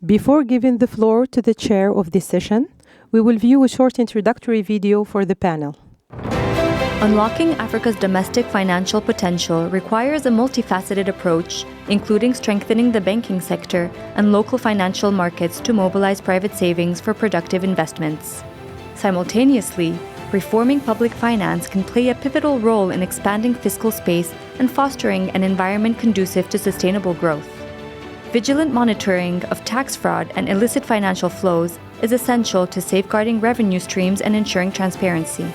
Before giving the floor to the chair of this session, we will view a short introductory video for the panel. Unlocking Africa's domestic financial potential requires a multifaceted approach, including strengthening the banking sector and local financial markets to mobilize private savings for productive investments. Simultaneously, reforming public finance can play a pivotal role in expanding fiscal space and fostering an environment conducive to sustainable growth. Vigilant monitoring of tax fraud and illicit financial flows is essential to safeguarding revenue streams and ensuring transparency.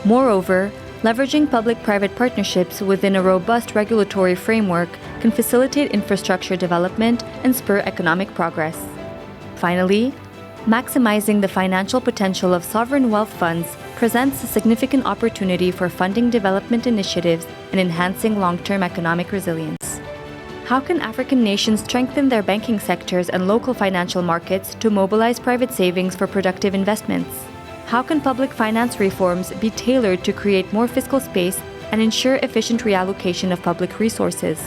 Moreover, leveraging public-private partnerships within a robust regulatory framework can facilitate infrastructure development and spur economic progress. Finally, maximizing the financial potential of sovereign wealth funds presents a significant opportunity for funding development initiatives and enhancing long-term economic resilience. How can African nations strengthen their banking sectors and local financial markets to mobilize private savings for productive investments? How can public finance reforms be tailored to create more fiscal space and ensure efficient reallocation of public resources?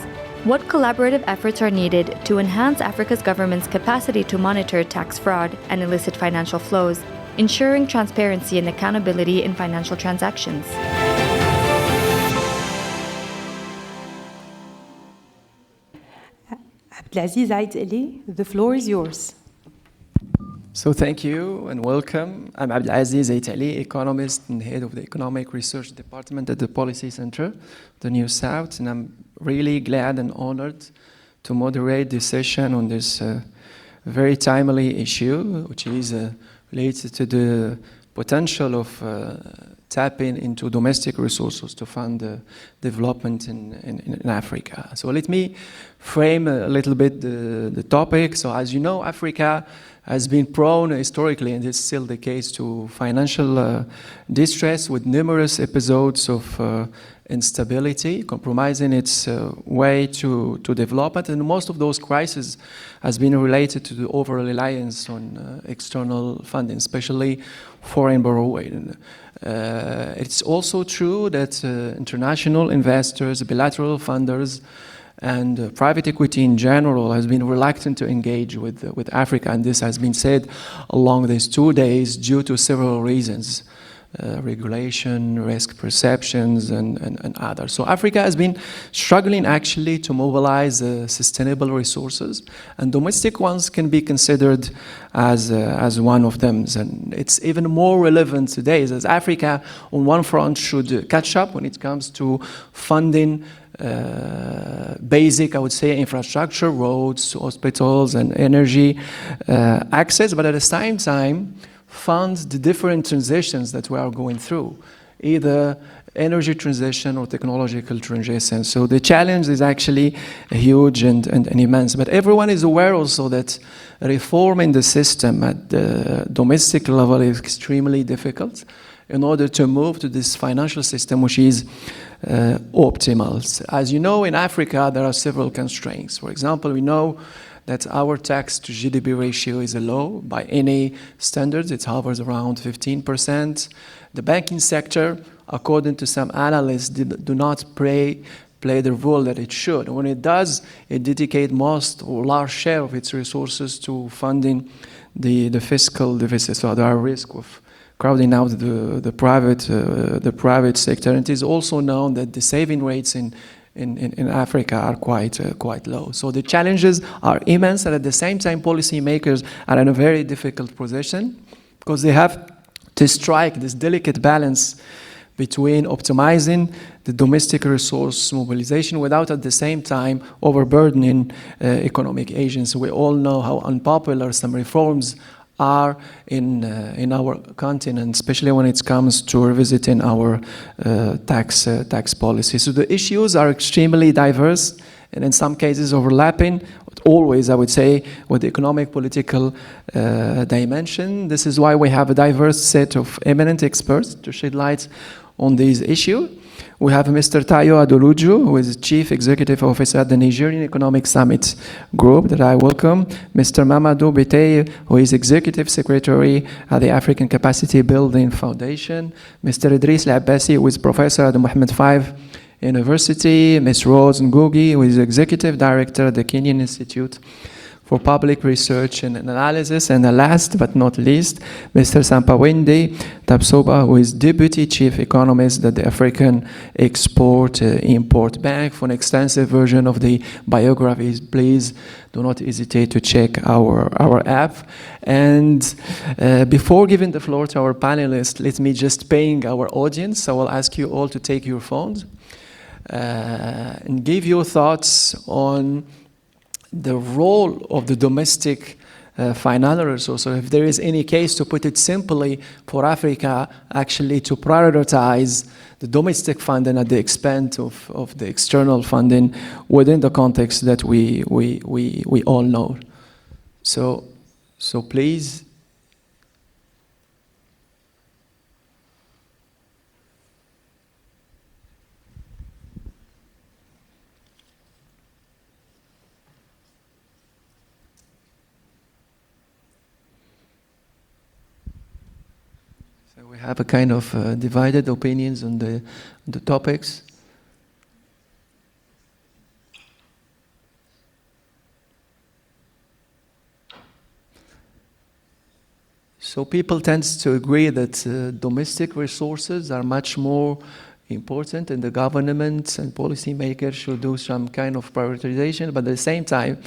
What collaborative efforts are needed to enhance Africa's government's capacity to monitor tax fraud and illicit financial flows, ensuring transparency and accountability in financial transactions? Abdelaaziz Aitali, the floor is yours. So thank you and welcome. I'm Abdelaziz Aitali, economist and head of the Economic Research Department at the Policy Center, the New South, and I'm really glad and honored to moderate this session on this very timely issue, which is related to the potential of tapping into domestic resources to fund development in Africa. So let me frame a little bit the topic. So as you know, Africa has been prone historically, and it's still the case, to financial distress with numerous episodes of instability, compromising its way to development. And most of those crises has been related to the over-reliance on external funding, especially foreign borrowing. It's also true that international investors, bilateral funders, and private equity in general has been reluctant to engage with Africa, and this has been said along these 2 days due to several reasons. Regulation, risk perceptions, and others. So Africa has been struggling actually to mobilize sustainable resources, and domestic ones can be considered as one of them. And it's even more relevant today, as Africa on one front should catch up when it comes to funding basic, I would say, infrastructure, roads, hospitals, and energy access, but at the same time fund the different transitions that we are going through, either energy transition or technological transition. So the challenge is actually huge and immense. But everyone is aware also that reforming the system at the domestic level is extremely difficult in order to move to this financial system which is optimal. As you know, in Africa, there are several constraints. For example, we know that our tax to GDP ratio is low by any standards. It hovers around 15%. The banking sector, according to some analysts, do not play the role that it should. When it does, it dedicates most or large share of its resources to funding the fiscal deficit. So there are risks of crowding out the private sector. And it is also known that the saving rates in Africa are quite low. So the challenges are immense, and at the same time, policymakers are in a very difficult position because they have to strike this delicate balance between optimizing the domestic resource mobilization without at the same time overburdening economic agents. We all know how unpopular some reforms are in our continent, especially when it comes to revisiting our tax policy. So the issues are extremely diverse and in some cases overlapping, but always, I would say, with the economic political dimension. This is why we have a diverse set of eminent experts to shed light on these issues. We have Mr. Tayo Aduloju, who is Chief Executive Officer at the Nigerian Economic Summit Group, that I welcome. Mr. Mamadou Biteye, who is Executive Secretary at the African Capacity Building Foundation. Mr. Idriss Abbassi, who is Professor at the Mohammed V University. Ms. Ngugi, who is Executive Director at the Kenyan Institute for Public Research and Analysis. And last but not least, Mr. Sampawende Tapsoba, who is Deputy Chief Economist at the African Export-Import Bank. For an extensive version of the biographies, please do not hesitate to check our app. And before giving the floor to our panelists, let me just ping our audience. I will ask you all to take your phones and give your thoughts on the role of the domestic financial resource. So if there is any case, to put it simply, for Africa actually to prioritize the domestic funding at the expense of the external funding within the context that we all know. So please. We have a kind of divided opinions on the topics. So people tend to agree that domestic resources are much more important, and the government and policymakers should do some kind of prioritization, but at the same time,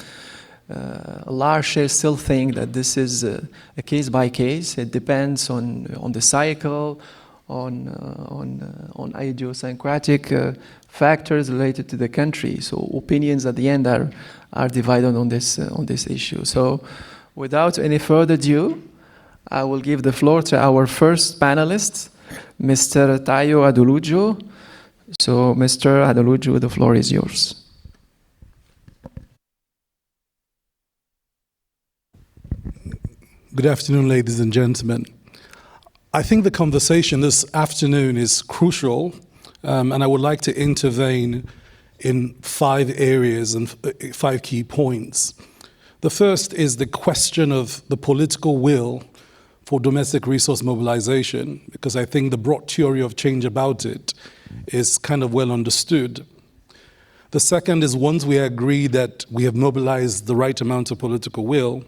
a large share still think that this is a case by case. It depends on the cycle, on idiosyncratic factors related to the country. So opinions at the end are divided on this issue. So without any further ado, I will give the floor to our first panelist, Mr. Tayo Aduloju. So Mr. Aduloju, the floor is yours. Good afternoon, ladies and gentlemen. I think the conversation this afternoon is crucial, and I would like to intervene in 5 areas and 5 key points. The first is the question of the political will for domestic resource mobilization, because I think the broad theory of change about it is kind of well understood. The second is, once we agree that we have mobilized the right amount of political will,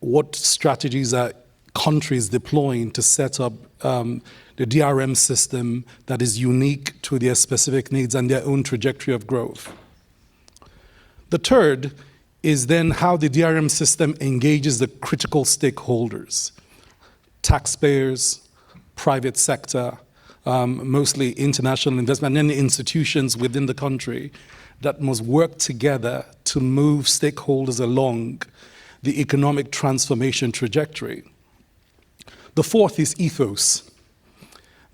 what strategies are countries deploying to set up the DRM system that is unique to their specific needs and their own trajectory of growth. The third is then how the DRM system engages the critical stakeholders, taxpayers, private sector, mostly international investment, and institutions within the country that must work together to move stakeholders along the economic transformation trajectory. The fourth is ethos.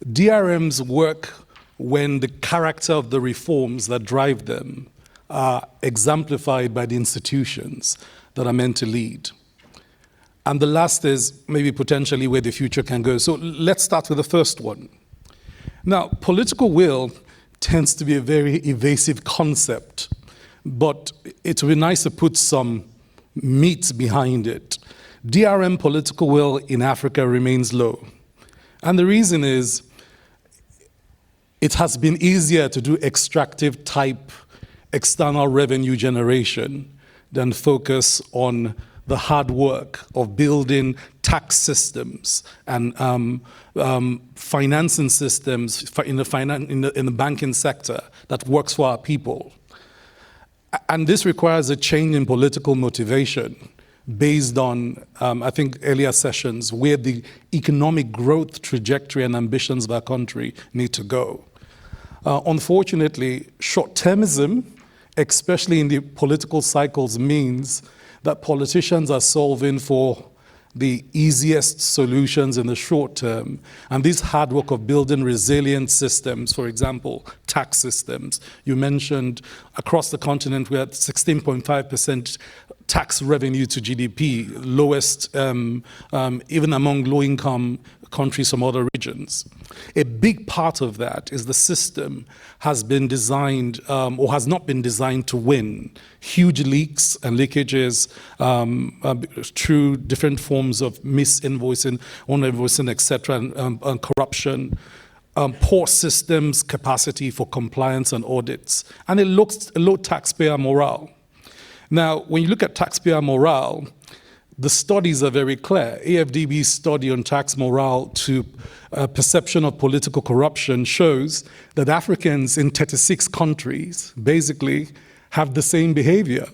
DRMs work when the character of the reforms that drive them are exemplified by the institutions that are meant to lead. And the last is maybe potentially where the future can go. So let's start with the first one. Now, political will tends to be a very evasive concept, but it would be nice to put some meat behind it. DRM political will in Africa remains low. And the reason is it has been easier to do extractive type external revenue generation than focus on the hard work of building tax systems and financing systems in the banking sector that works for our people. And this requires a change in political motivation based on, I think, earlier sessions where the economic growth trajectory and ambitions of our country need to go. Unfortunately, short-termism, especially in the political cycles, means that politicians are solving for the easiest solutions in the short term. And this hard work of building resilient systems, for example, tax systems. You mentioned across the continent we had 16.5% tax revenue to GDP, lowest even among low-income countries from other regions. A big part of that is the system has been designed or has not been designed to win. Huge leaks and leakages through different forms of misinvoicing, on-invoicing, etc., and corruption. Poor systems capacity for compliance and audits, and a low taxpayer morale. Now, when you look at taxpayer morale, the studies are very clear. AFDB's study on tax morale to perception of political corruption shows that Africans in 36 countries basically have the same behavior.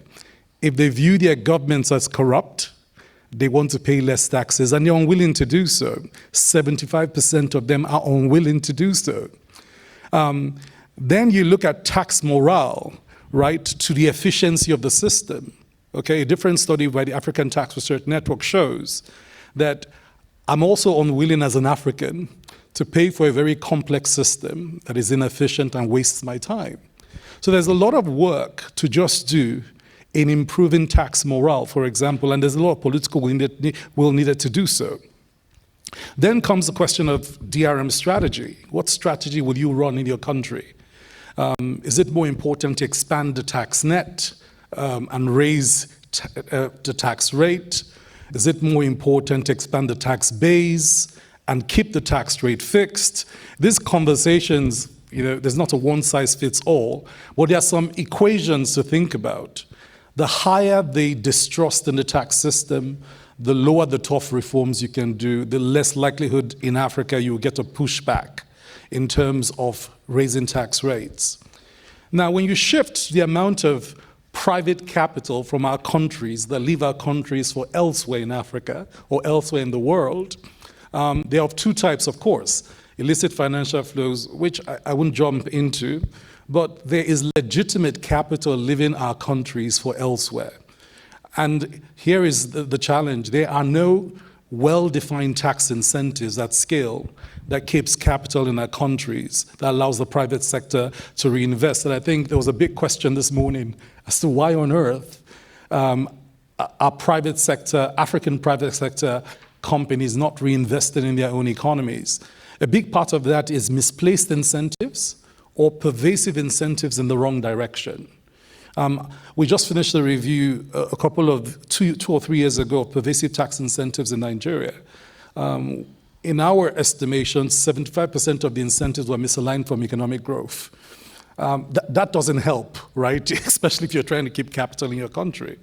If they view their governments as corrupt, they want to pay less taxes, and they're unwilling to do so. 75% of them are unwilling to do so. Then you look at tax morale, right, to the efficiency of the system. Okay, a different study by the African Tax Research Network shows that I'm also unwilling as an African to pay for a very complex system that is inefficient and wastes my time. So there's a lot of work to just do in improving tax morale, for example, and there's a lot of political will needed to do so. Then comes the question of DRM strategy. What strategy will you run in your country? Is it more important to expand the tax net and raise the tax rate? Is it more important to expand the tax base and keep the tax rate fixed? These conversations, there's not a one-size-fits-all, but there are some equations to think about. The higher the distrust in the tax system, the lower the tough reforms you can do, the less likelihood in Africa you will get a pushback in terms of raising tax rates. Now, when you shift the amount of private capital from our countries that leave our countries for elsewhere in Africa or elsewhere in the world, they are of two types, of course. Illicit financial flows, which I wouldn't jump into, but there is legitimate capital leaving our countries for elsewhere. And here is the challenge. There are no well-defined tax incentives at scale that keeps capital in our countries, that allows the private sector to reinvest. And I think there was a big question this morning as to why on earth are private sector, African private sector companies not reinvesting in their own economies. A big part of that is misplaced incentives or pervasive incentives in the wrong direction. We just finished a review a couple of two or 3 years ago of pervasive tax incentives in Nigeria. In our estimation, 75% of the incentives were misaligned from economic growth. That doesn't help, right? Especially if you're trying to keep capital in your country.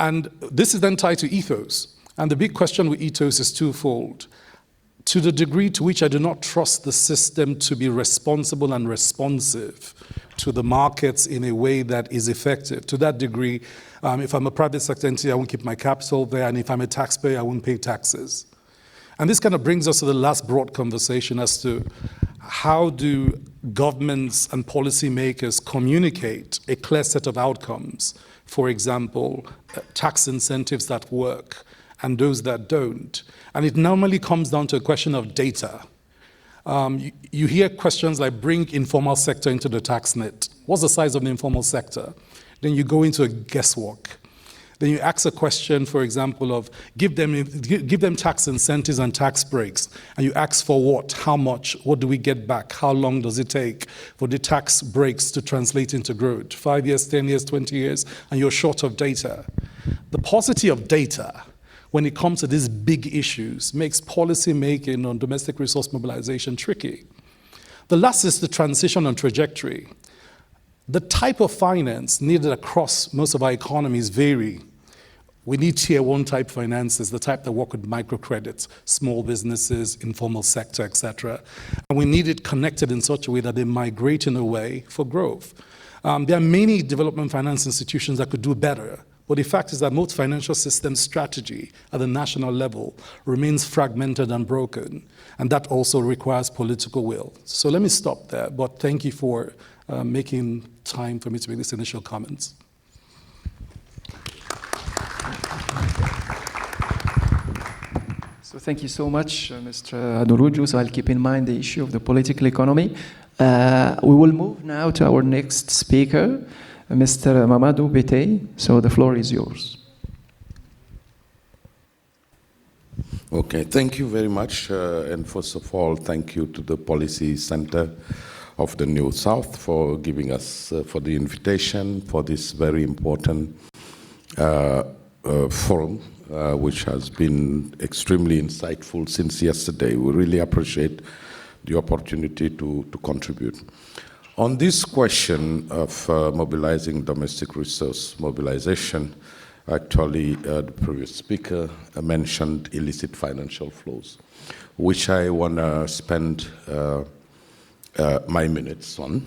And this is then tied to ethos. And the big question with ethos is twofold. To the degree to which I do not trust the system to be responsible and responsive to the markets in a way that is effective, to that degree, if I'm a private sector entity, I won't keep my capital there, and if I'm a taxpayer, I won't pay taxes. And this kind of brings us to the last broad conversation as to how do governments and policymakers communicate a clear set of outcomes, for example, tax incentives that work and those that don't. And it normally comes down to a question of data. You hear questions like bring informal sector into the tax net. What's the size of the informal sector? Then you go into a guesswork. Then you ask a question, for example, of give them tax incentives and tax breaks. And you ask for what, how much, what do we get back, how long does it take for the tax breaks to translate into growth? 5 years, 10 years, 20 years, and you're short of data. The paucity of data when it comes to these big issues makes policy making on domestic resource mobilization tricky. The last is the transition and trajectory. The type of finance needed across most of our economies vary. We need tier one type finances, the type that work with microcredits, small businesses, informal sector, etc. And we need it connected in such a way that they migrate in a way for growth. There are many development finance institutions that could do better. But the fact is that most financial system strategy at the national level remains fragmented and broken, and that also requires political will. So let me stop there, but thank you for making time for me to make these initial comments. So thank you so much, Mr. Aduloju. So I'll keep in mind the issue of the political economy. We will move now to our next speaker, Mr. Mamadou Biteye, so the floor is yours. Okay, thank you very much. And first of all, thank you to the Policy Center of the New South for giving us, for the invitation for this very important forum, which has been extremely insightful since yesterday. We really appreciate the opportunity to contribute. On this question of mobilizing domestic resource mobilization, actually the previous speaker mentioned illicit financial flows, which I want to spend my minutes on,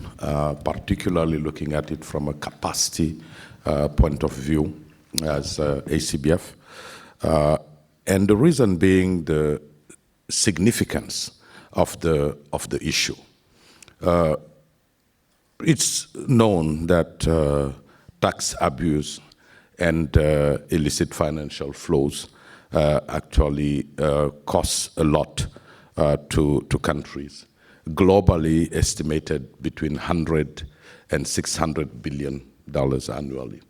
particularly looking at it from a capacity point of view as ACBF. And the reason being the significance of the issue. It's known that tax abuse and illicit financial flows actually cost a lot to countries, globally estimated between $100 and $600 billion annually.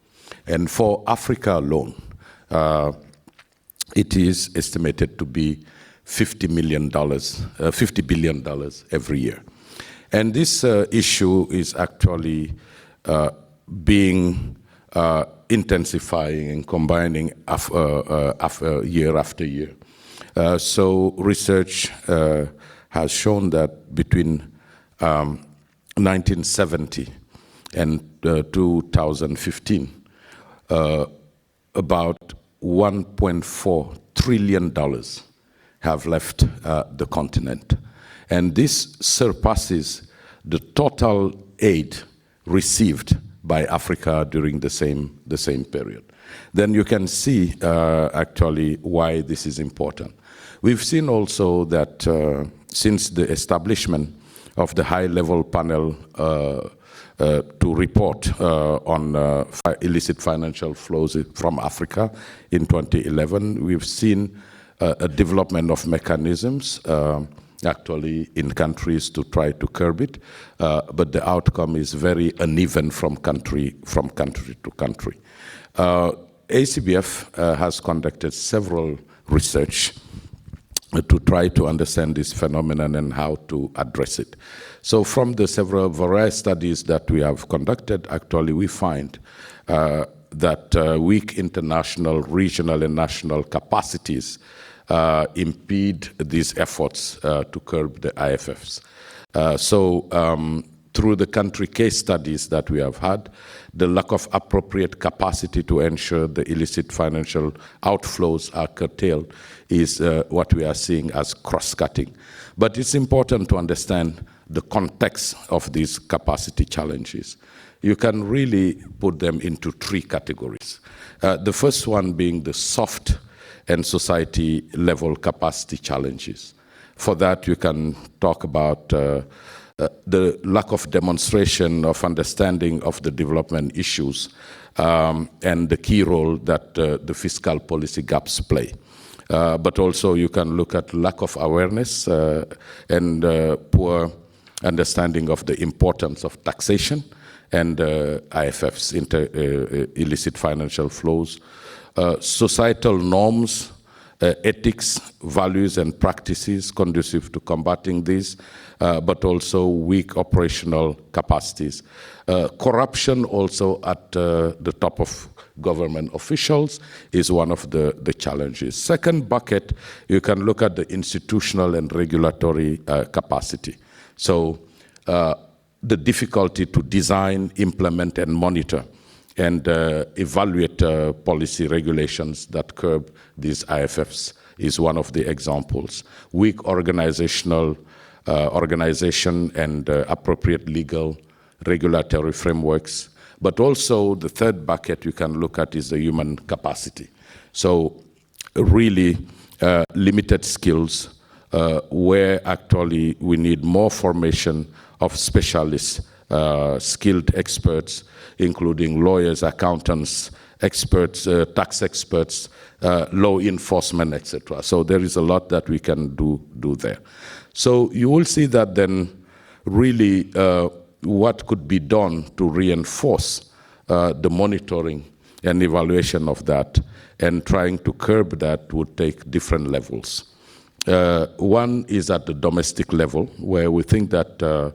And for Africa alone, it is estimated to be $50 billion every year. And this issue is actually being intensifying and combining year after year. So research has shown that between 1970 and 2015, about $1.4 trillion have left the continent. And this surpasses the total aid received by Africa during the same period. Then you can see actually why this is important. We've seen also that since the establishment of the high-level panel to report on illicit financial flows from Africa in 2011, we've seen a development of mechanisms actually in countries to try to curb it, but the outcome is very uneven from country to country. ACBF has conducted several research to try to understand this phenomenon and how to address it. So from the various studies that we have conducted, actually we find that weak international, regional, and national capacities impede these efforts to curb the IFFs. Through the country case studies that we have had, the lack of appropriate capacity to ensure the illicit financial outflows are curtailed is what we are seeing as cross-cutting. But it's important to understand the context of these capacity challenges. You can really put them into three categories. The first one being the soft and society level capacity challenges. For that, you can talk about the lack of demonstration of understanding of the development issues and the key role that the fiscal policy gaps play. But also you can look at lack of awareness and poor understanding of the importance of taxation and IFF's illicit financial flows. Societal norms, ethics, values, and practices conducive to combating these, but also weak operational capacities. Corruption also at the top of government officials is one of the challenges. Second bucket, you can look at the institutional and regulatory capacity. So the difficulty to design, implement, and monitor and evaluate policy regulations that curb these IFFs is one of the examples. Weak organization and appropriate legal regulatory frameworks. But also the third bucket you can look at is the human capacity. So really limited skills where actually we need more formation of specialists, skilled experts, including lawyers, accountants, experts, tax experts, law enforcement, etc. So there is a lot that we can do there. So you will see that then really what could be done to reinforce the monitoring and evaluation of that and trying to curb that would take different levels. One is at the domestic level, where we think that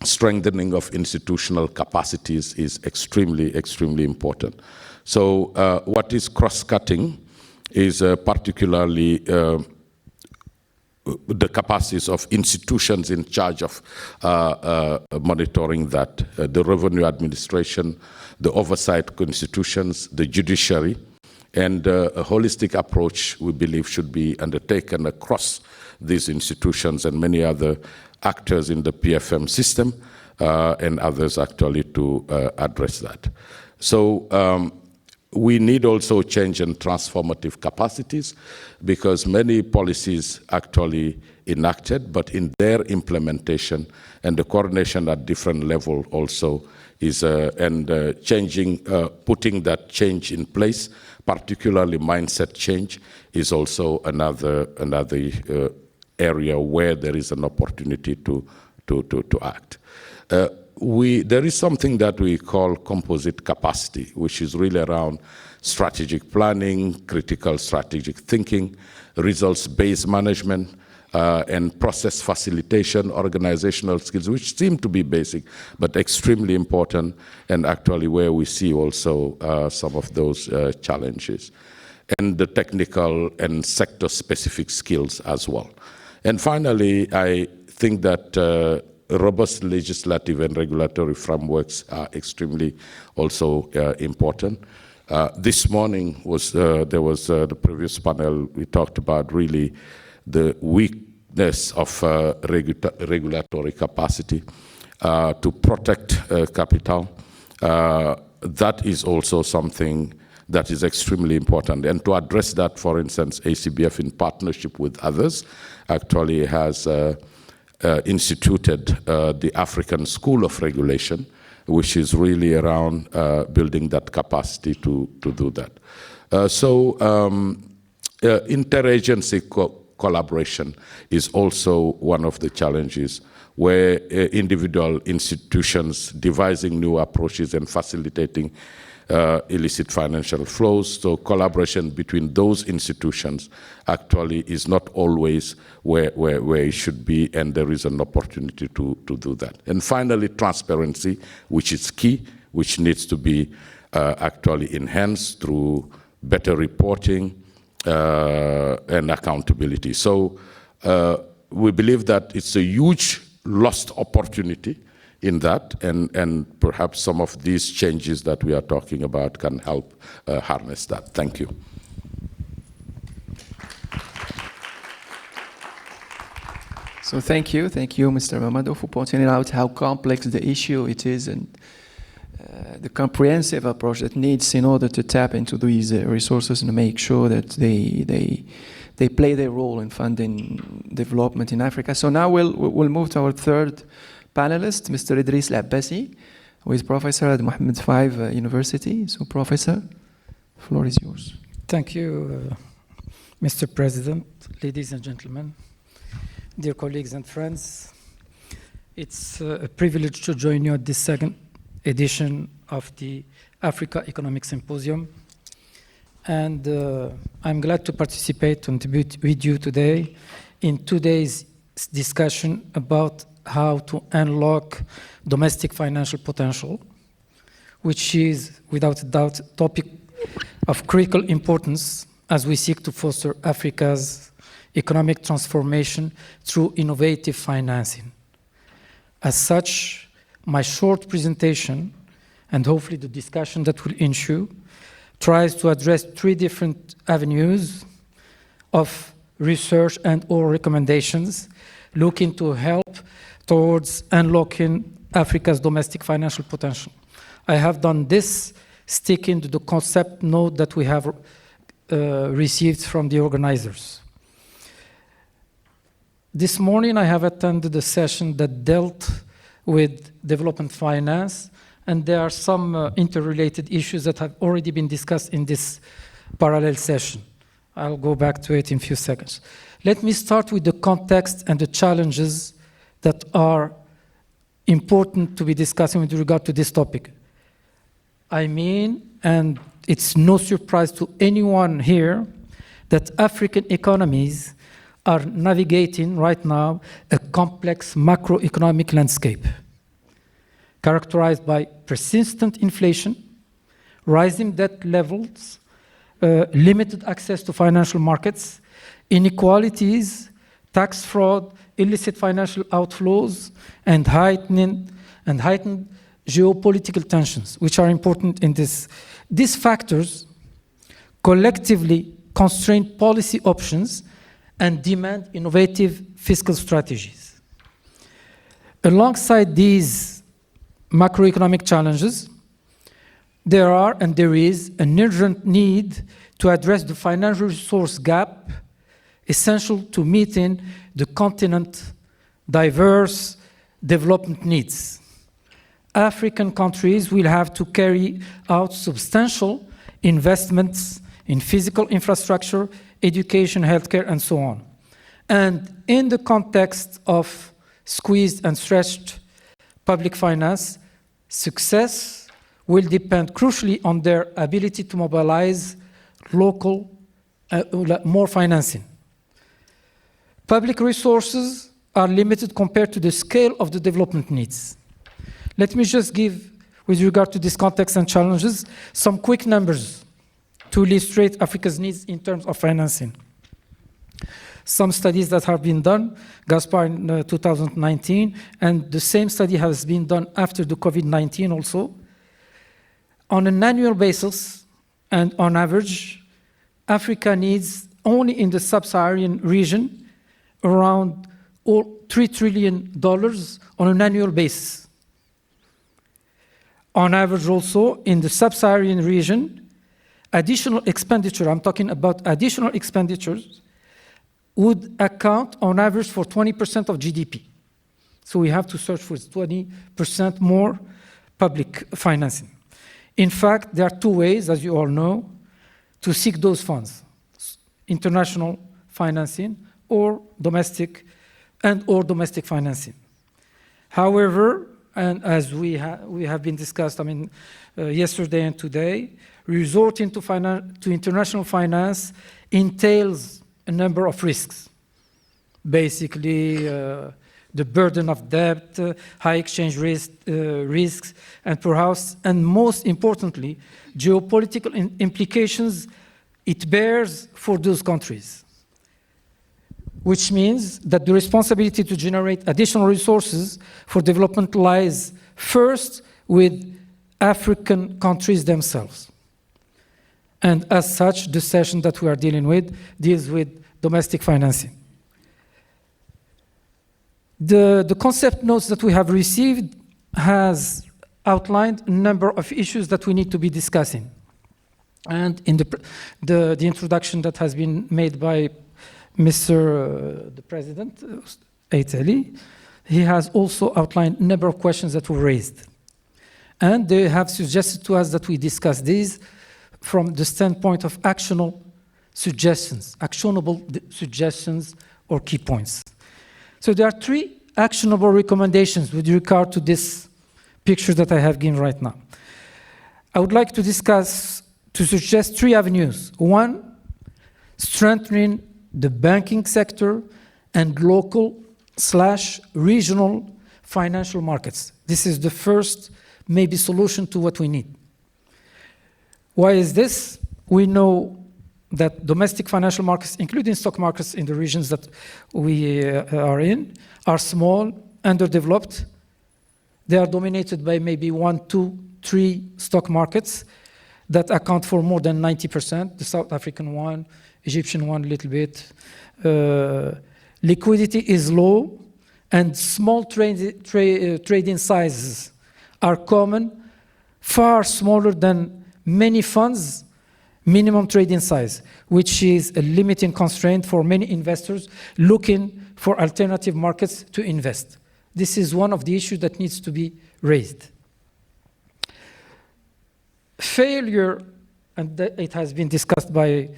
strengthening of institutional capacities is extremely, extremely important. So what is cross-cutting is particularly the capacities of institutions in charge of monitoring that, the revenue administration, the oversight institutions, the judiciary, and a holistic approach we believe should be undertaken across these institutions and many other actors in the PFM system and others actually to address that. So we need also change and transformative capacities because many policies actually enacted, but in their implementation and the coordination at different level also is changing, putting that change in place, particularly mindset change, is also another area where there is an opportunity to act. There is something that we call composite capacity, which is really around strategic planning, critical strategic thinking, results-based management, and process facilitation, organizational skills, which seem to be basic, but extremely important, and actually where we see also some of those challenges. And the technical and sector-specific skills as well. And finally, I think that robust legislative and regulatory frameworks are extremely also important. This morning there was the previous panel, we talked about really the weakness of regulatory capacity to protect capital. That is also something that is extremely important. And to address that, for instance, ACBF in partnership with others actually has instituted the African School of Regulation, which is really around building that capacity to do that. Interagency collaboration is also one of the challenges where individual institutions devising new approaches and facilitating illicit financial flows. So collaboration between those institutions actually is not always where it should be, and there is an opportunity to do that. And finally, transparency, which is key, which needs to be actually enhanced through better reporting and accountability. So we believe that it's a huge lost opportunity in that, and perhaps some of these changes that we are talking about can help harness that. Thank you. So thank you, Mr. Mamadou, for pointing out how complex the issue it is and the comprehensive approach that needs in order to tap into these resources and make sure that they play their role in funding development in Africa. So now we'll move to our third panelist, Mr. Idriss Abbassi, who is professor at Mohammed V University. So, Professor, the floor is yours. Thank you, Mr. President, ladies and gentlemen, dear colleagues and friends. It's a privilege to join you at this second edition of the Africa Economic Symposium. And I'm glad to participate and to be with you today in today's discussion about how to unlock domestic financial potential, which is, without a doubt, a topic of critical importance as we seek to foster Africa's economic transformation through innovative financing. As such, my short presentation, and hopefully the discussion that will ensue, tries to address three different avenues of research and/or recommendations looking to help towards unlocking Africa's domestic financial potential. I have done this sticking to the concept note that we have received from the organizers. This morning I have attended a session that dealt with development finance, and there are some interrelated issues that have already been discussed in this parallel session. I'll go back to it in a few seconds. Let me start with the context and the challenges that are important to be discussing with regard to this topic. I mean, and it's no surprise to anyone here, that African economies are navigating right now a complex macroeconomic landscape characterized by persistent inflation, rising debt levels, limited access to financial markets, inequalities, tax fraud, illicit financial outflows, and heightened geopolitical tensions, which are important in this. These factors collectively constrain policy options and demand innovative fiscal strategies. Alongside these macroeconomic challenges, there is an urgent need to address the financial resource gap essential to meeting the continent's diverse development needs. African countries will have to carry out substantial investments in physical infrastructure, education, healthcare, and so on. And in the context of squeezed and stretched public finance, success will depend crucially on their ability to mobilize local, more financing. Public resources are limited compared to the scale of the development needs. Let me just give, with regard to this context and challenges, some quick numbers to illustrate Africa's needs in terms of financing. Some studies that have been done, Gaspar in 2019, and the same study has been done after the COVID-19 also. On an annual basis, and on average, Africa needs, only in the sub-Saharan region, around $3 trillion on an annual basis. On average also, in the sub-Saharan region, additional expenditure, I'm talking about additional expenditures, would account on average for 20% of GDP. So we have to search for 20% more public financing. In fact, there are two ways, as you all know, to seek those funds: international financing or domestic financing. However, and as we have been discussed, yesterday and today, resorting to international finance entails a number of risks. Basically, the burden of debt, high exchange risks, and perhaps, and most importantly, geopolitical implications it bears for those countries. Which means that the responsibility to generate additional resources for development lies first with African countries themselves. And as such, the session that we are dealing with deals with domestic financing. The concept notes that we have received has outlined a number of issues that we need to be discussing. And in the introduction that has been made by Mr. the President, Aitali, he has also outlined a number of questions that were raised. And they have suggested to us that we discuss these from the standpoint of actionable suggestions or key points. So there are three actionable recommendations with regard to this picture that I have given right now. I would like to suggest three avenues. One, strengthening the banking sector and local/regional financial markets. This is the first, maybe, solution to what we need. Why is this? We know that domestic financial markets, including stock markets in the regions that we are in, are small, underdeveloped. They are dominated by maybe 1, 2, 3 stock markets that account for more than 90%, the South African one, Egyptian one a little bit. Liquidity is low, and small trading sizes are common, far smaller than many funds' minimum trading size, which is a limiting constraint for many investors looking for alternative markets to invest. This is one of the issues that needs to be raised. Failure, and it has been discussed by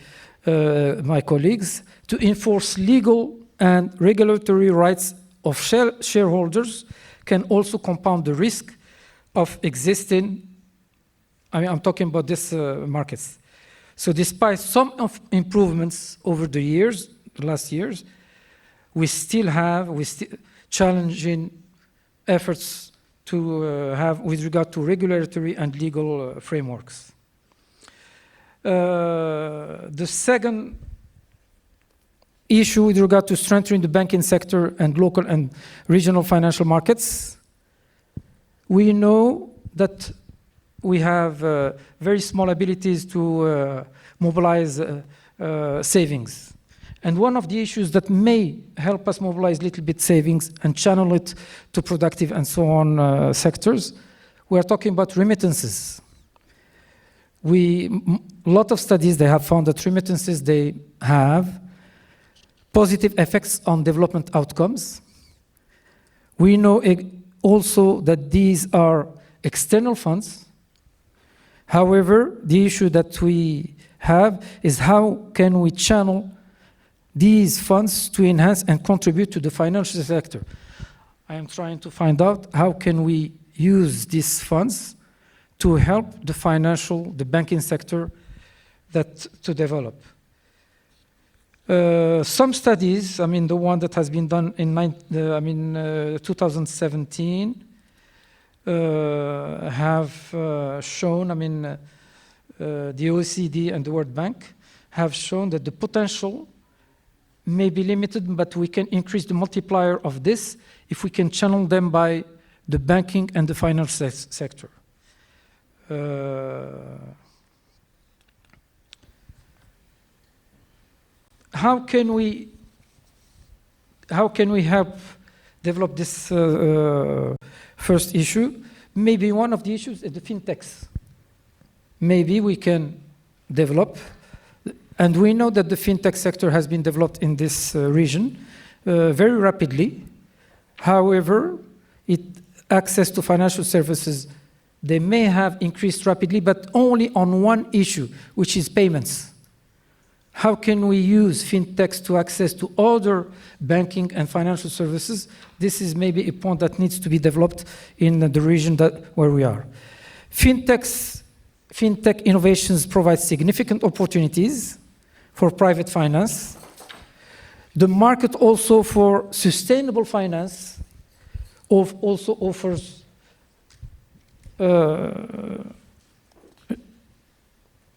my colleagues, to enforce legal and regulatory rights of shareholders can also compound the risk of existing, I'm talking about these markets. So despite some of improvements over the last years, we still have challenging efforts to have with regard to regulatory and legal frameworks. The second issue with regard to strengthening the banking sector and local and regional financial markets. We know that we have very small abilities to mobilize savings. And one of the issues that may help us mobilize a little bit savings and channel it to productive and so on sectors, we are talking about remittances. A lot of studies, they have found that remittances, they have positive effects on development outcomes. We know also that these are external funds. However, the issue that we have is how can we channel these funds to enhance and contribute to the financial sector. I am trying to find out how can we use these funds to help the banking sector to develop. Some studies, the one that has been done in 2017, have shown, the OECD and the World Bank have shown that the potential may be limited, but we can increase the multiplier of this if we can channel them by the banking and the financial sector. How can we help develop this first issue? Maybe one of the issues is the fintechs. Maybe we can develop, and we know that the fintech sector has been developed in this region very rapidly. However, access to financial services, they may have increased rapidly, but only on one issue, which is payments. How can we use fintechs to access to other banking and financial services? This is maybe a point that needs to be developed in the region where we are. Fintech innovations provide significant opportunities for private finance. The market also for sustainable finance also offers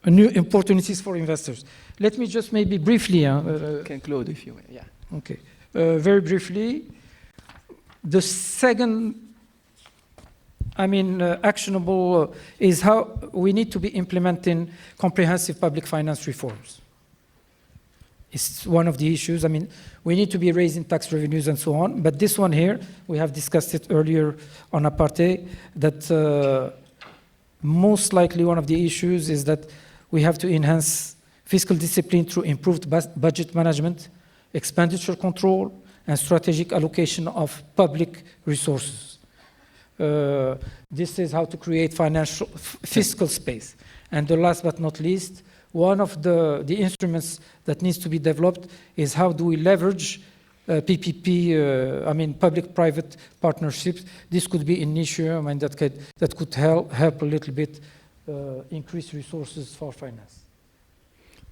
new opportunities for investors. Let me just maybe briefly conclude if you will. Yeah. Okay. Very briefly, the second, actionable is how we need to be implementing comprehensive public finance reforms. It's one of the issues. We need to be raising tax revenues and so on. But this one here, we have discussed it earlier on apartheid, that most likely one of the issues is that we have to enhance fiscal discipline through improved budget management, expenditure control, and strategic allocation of public resources. This is how to create fiscal space. And the last but not least, one of the instruments that needs to be developed is how do we leverage PPP, public-private partnerships. This could be an issue that could help a little bit increase resources for finance.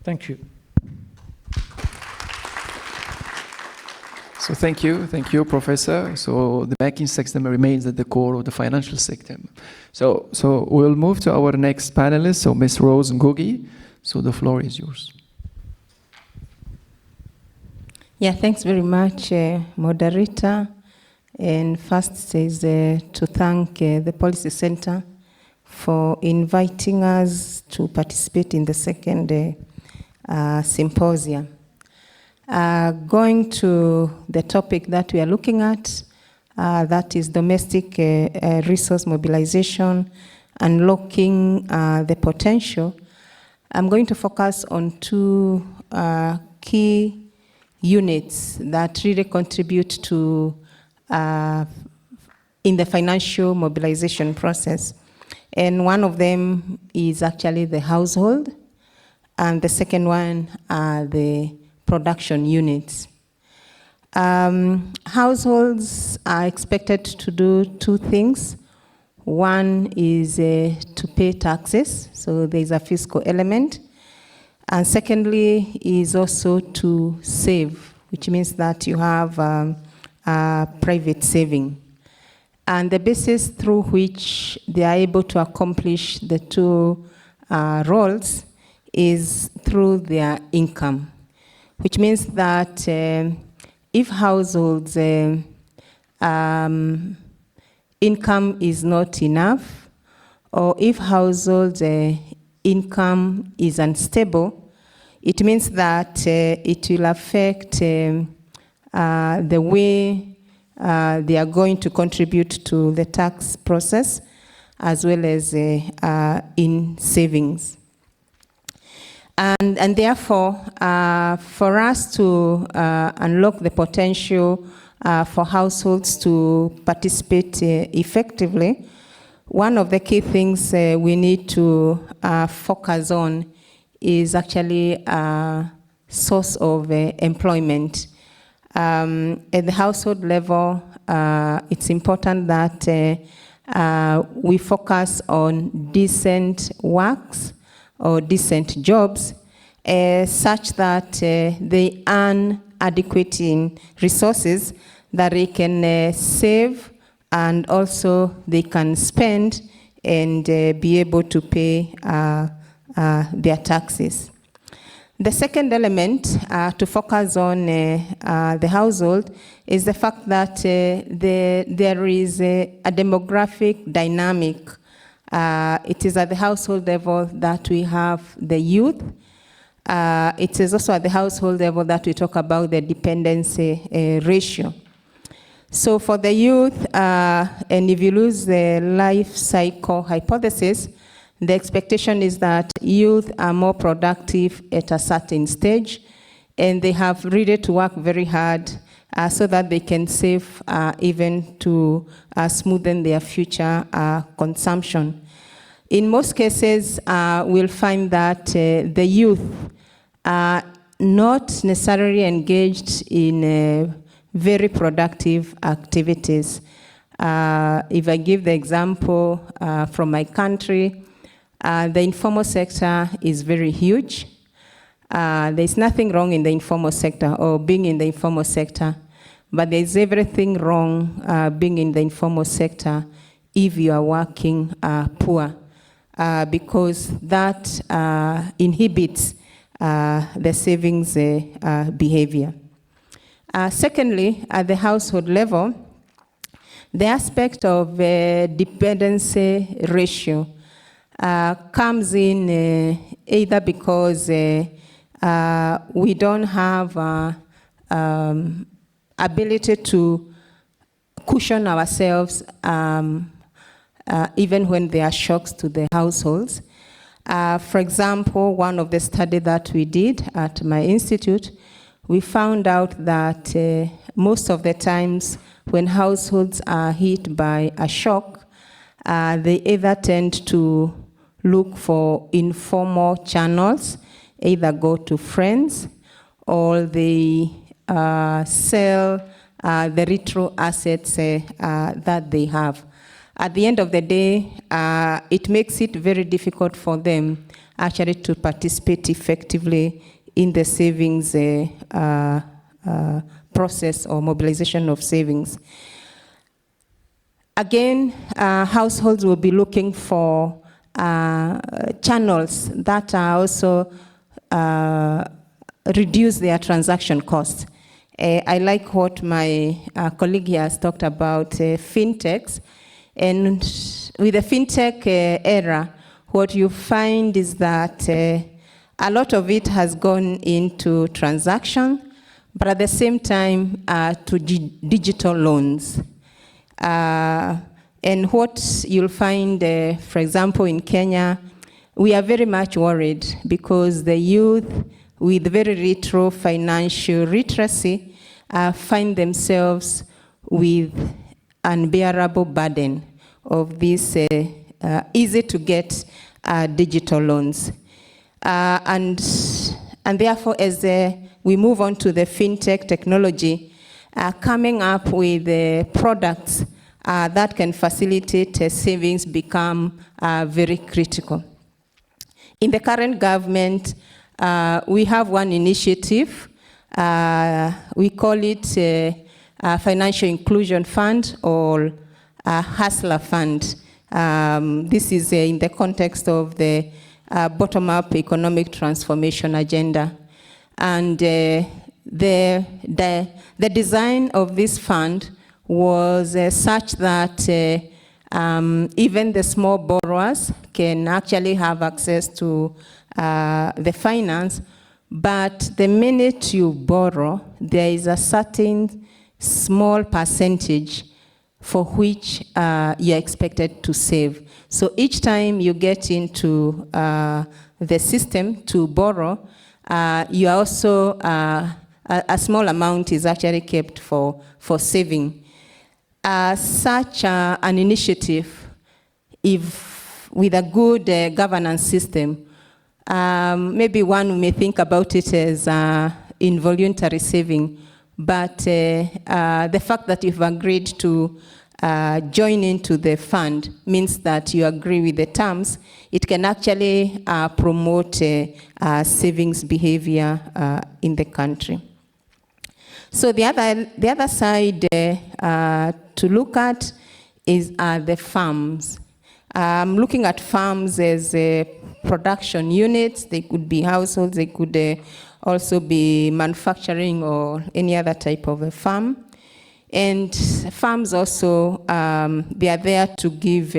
Thank you. So thank you, Professor. So the banking system remains at the core of the financial system. So we'll move to our next panelist, so Ms. Rose Ngugi. So the floor is yours. Yeah, thanks very much, moderator. And first is to thank the Policy Center for inviting us to participate in the second symposium. Going to the topic that we are looking at, that is domestic resource mobilization, unlocking the potential. I'm going to focus on two key units that really contribute to in the financial mobilization process. And one of them is actually the household, and the second one are the production units. Households are expected to do two things. One is to pay taxes, so there's a fiscal element. And secondly is also to save, which means that you have private saving. And the basis through which they are able to accomplish the two roles is through their income. which means that if households' income is not enough, or if household income is unstable, it means that it will affect the way they are going to contribute to the tax process, as well as in savings. And therefore, for us to unlock the potential for households to participate effectively, one of the key things we need to focus on is actually a source of employment. At the household level, it's important that we focus on decent works or decent jobs such that they earn adequate resources that they can save, and also they can spend and be able to pay their taxes. The second element to focus on the household is the fact that there is a demographic dynamic. It is at the household level that we have the youth. It is also at the household level that we talk about the dependency ratio. So for the youth, and if you lose the life cycle hypothesis, the expectation is that youth are more productive at a certain stage, and they have really to work very hard so that they can save even to smoothen their future consumption. In most cases, we'll find that the youth are not necessarily engaged in very productive activities. If I give the example from my country, the informal sector is very huge. There's nothing wrong in the informal sector or being in the informal sector, but there's everything wrong being in the informal sector if you are working poor, because that inhibits the savings behavior. Secondly, at the household level, the aspect of dependency ratio comes in either because we don't have ability to cushion ourselves even when there are shocks to the households. For example, one of the studies that we did at my institute, we found out that most of the times when households are hit by a shock, they either tend to look for informal channels, either go to friends, or they sell the retro assets that they have. At the end of the day, it makes it very difficult for them actually to participate effectively in the savings process or mobilization of savings. Again, households will be looking for channels that are also reduce their transaction costs. I like what my colleague here has talked about fintechs. And with the fintech era, what you find is that a lot of it has gone into transaction, but at the same time to digital loans. And what you'll find, for example, in Kenya, we are very much worried because the youth with very little financial literacy find themselves with unbearable burden of these easy to get digital loans. And therefore, as we move on to the fintech technology, coming up with products that can facilitate savings become very critical. In the current government, we have one initiative. We call it a Financial Inclusion Fund or a Hustler Fund. This is in the context of the bottom-up economic transformation agenda. And the design of this fund was such that even the small borrowers can actually have access to the finance, but the minute you borrow, there is a certain small percentage for which you're expected to save. So each time you get into the system to borrow, you are also, a small amount is actually kept for saving. Such an initiative, if with a good governance system, maybe one may think about it as involuntary saving, but the fact that you've agreed to join into the fund means that you agree with the terms. It can actually promote savings behavior in the country. So the other side to look at is the farms. Looking at farms as production units. They could be households, they could also be manufacturing or any other type of a farm. And farms also, they are there to give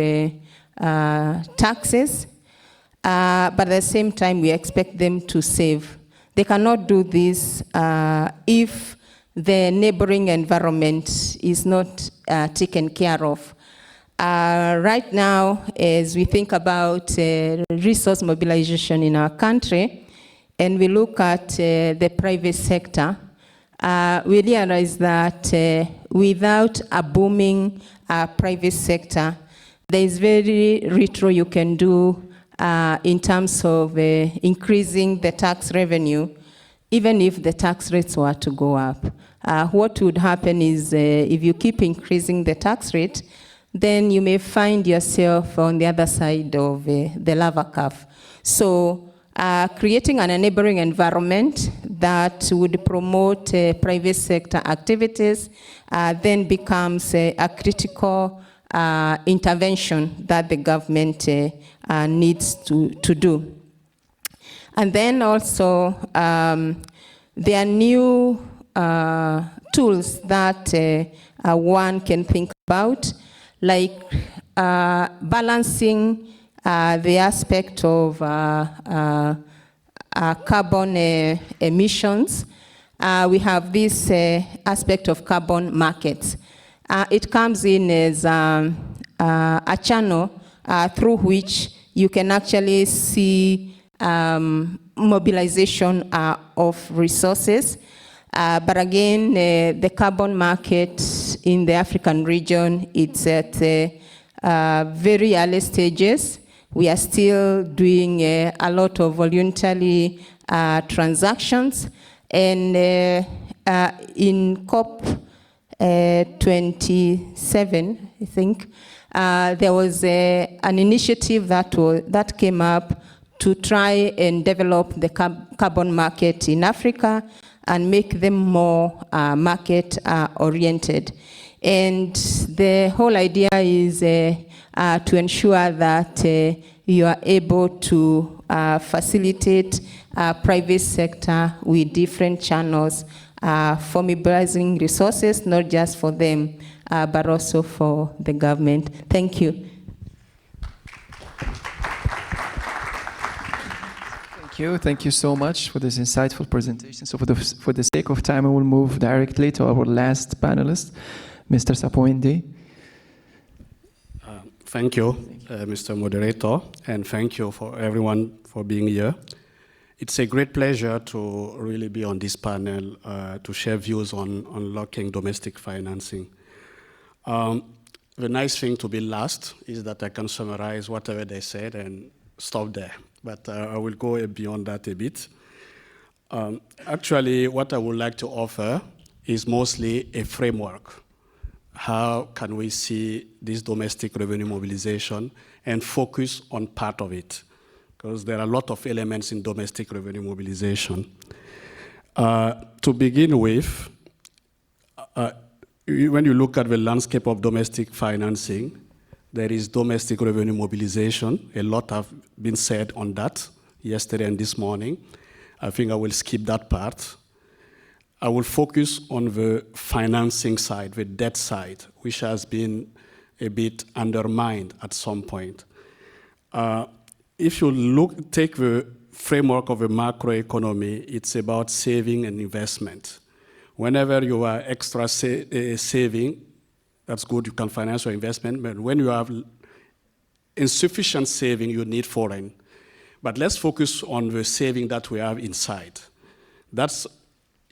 taxes, but at the same time we expect them to save. They cannot do this if the neighboring environment is not taken care of. Right now, as we think about resource mobilization in our country, and we look at the private sector, we realize that without a booming private sector, there is very little you can do in terms of increasing the tax revenue, even if the tax rates were to go up. What would happen is if you keep increasing the tax rate, then you may find yourself on the other side of the lava curve. So creating an enabling environment that would promote private sector activities then becomes a critical intervention that the government needs to do. And then also there are new tools that one can think about, like balancing the aspect of carbon emissions. We have this aspect of carbon markets. It comes in as a channel through which you can actually see mobilization of resources. But again, the carbon market in the African region, it's at very early stages. We are still doing a lot of voluntary transactions. And in COP 27, I think, there was an initiative that came up to try and develop the carbon market in Africa and make them more market oriented. And the whole idea is to ensure that you are able to facilitate private sector with different channels for mobilizing resources, not just for them, but also for the government. Thank you. Thank you so much for this insightful presentation. So for the sake of time, I will move directly to our last panelist, Mr. Sampawende. Thank you, Mr. Moderator, and thank you for everyone for being here. It's a great pleasure to really be on this panel to share views on unlocking domestic financing. The nice thing to be last is that I can summarize whatever they said and stop there. But I will go beyond that a bit. Actually, what I would like to offer is mostly a framework. How can we see this domestic revenue mobilization and focus on part of it? Because there are a lot of elements in domestic revenue mobilization. To begin with, when you look at the landscape of domestic financing, there is domestic revenue mobilization. A lot have been said on that yesterday and this morning. I think I will skip that part. I will focus on the financing side, the debt side, which has been a bit undermined at some point. If you take the framework of a macroeconomy, it's about saving and investment. Whenever you are extra saving, that's good, you can finance your investment, but when you have insufficient saving, you need foreign. But let's focus on the saving that we have inside.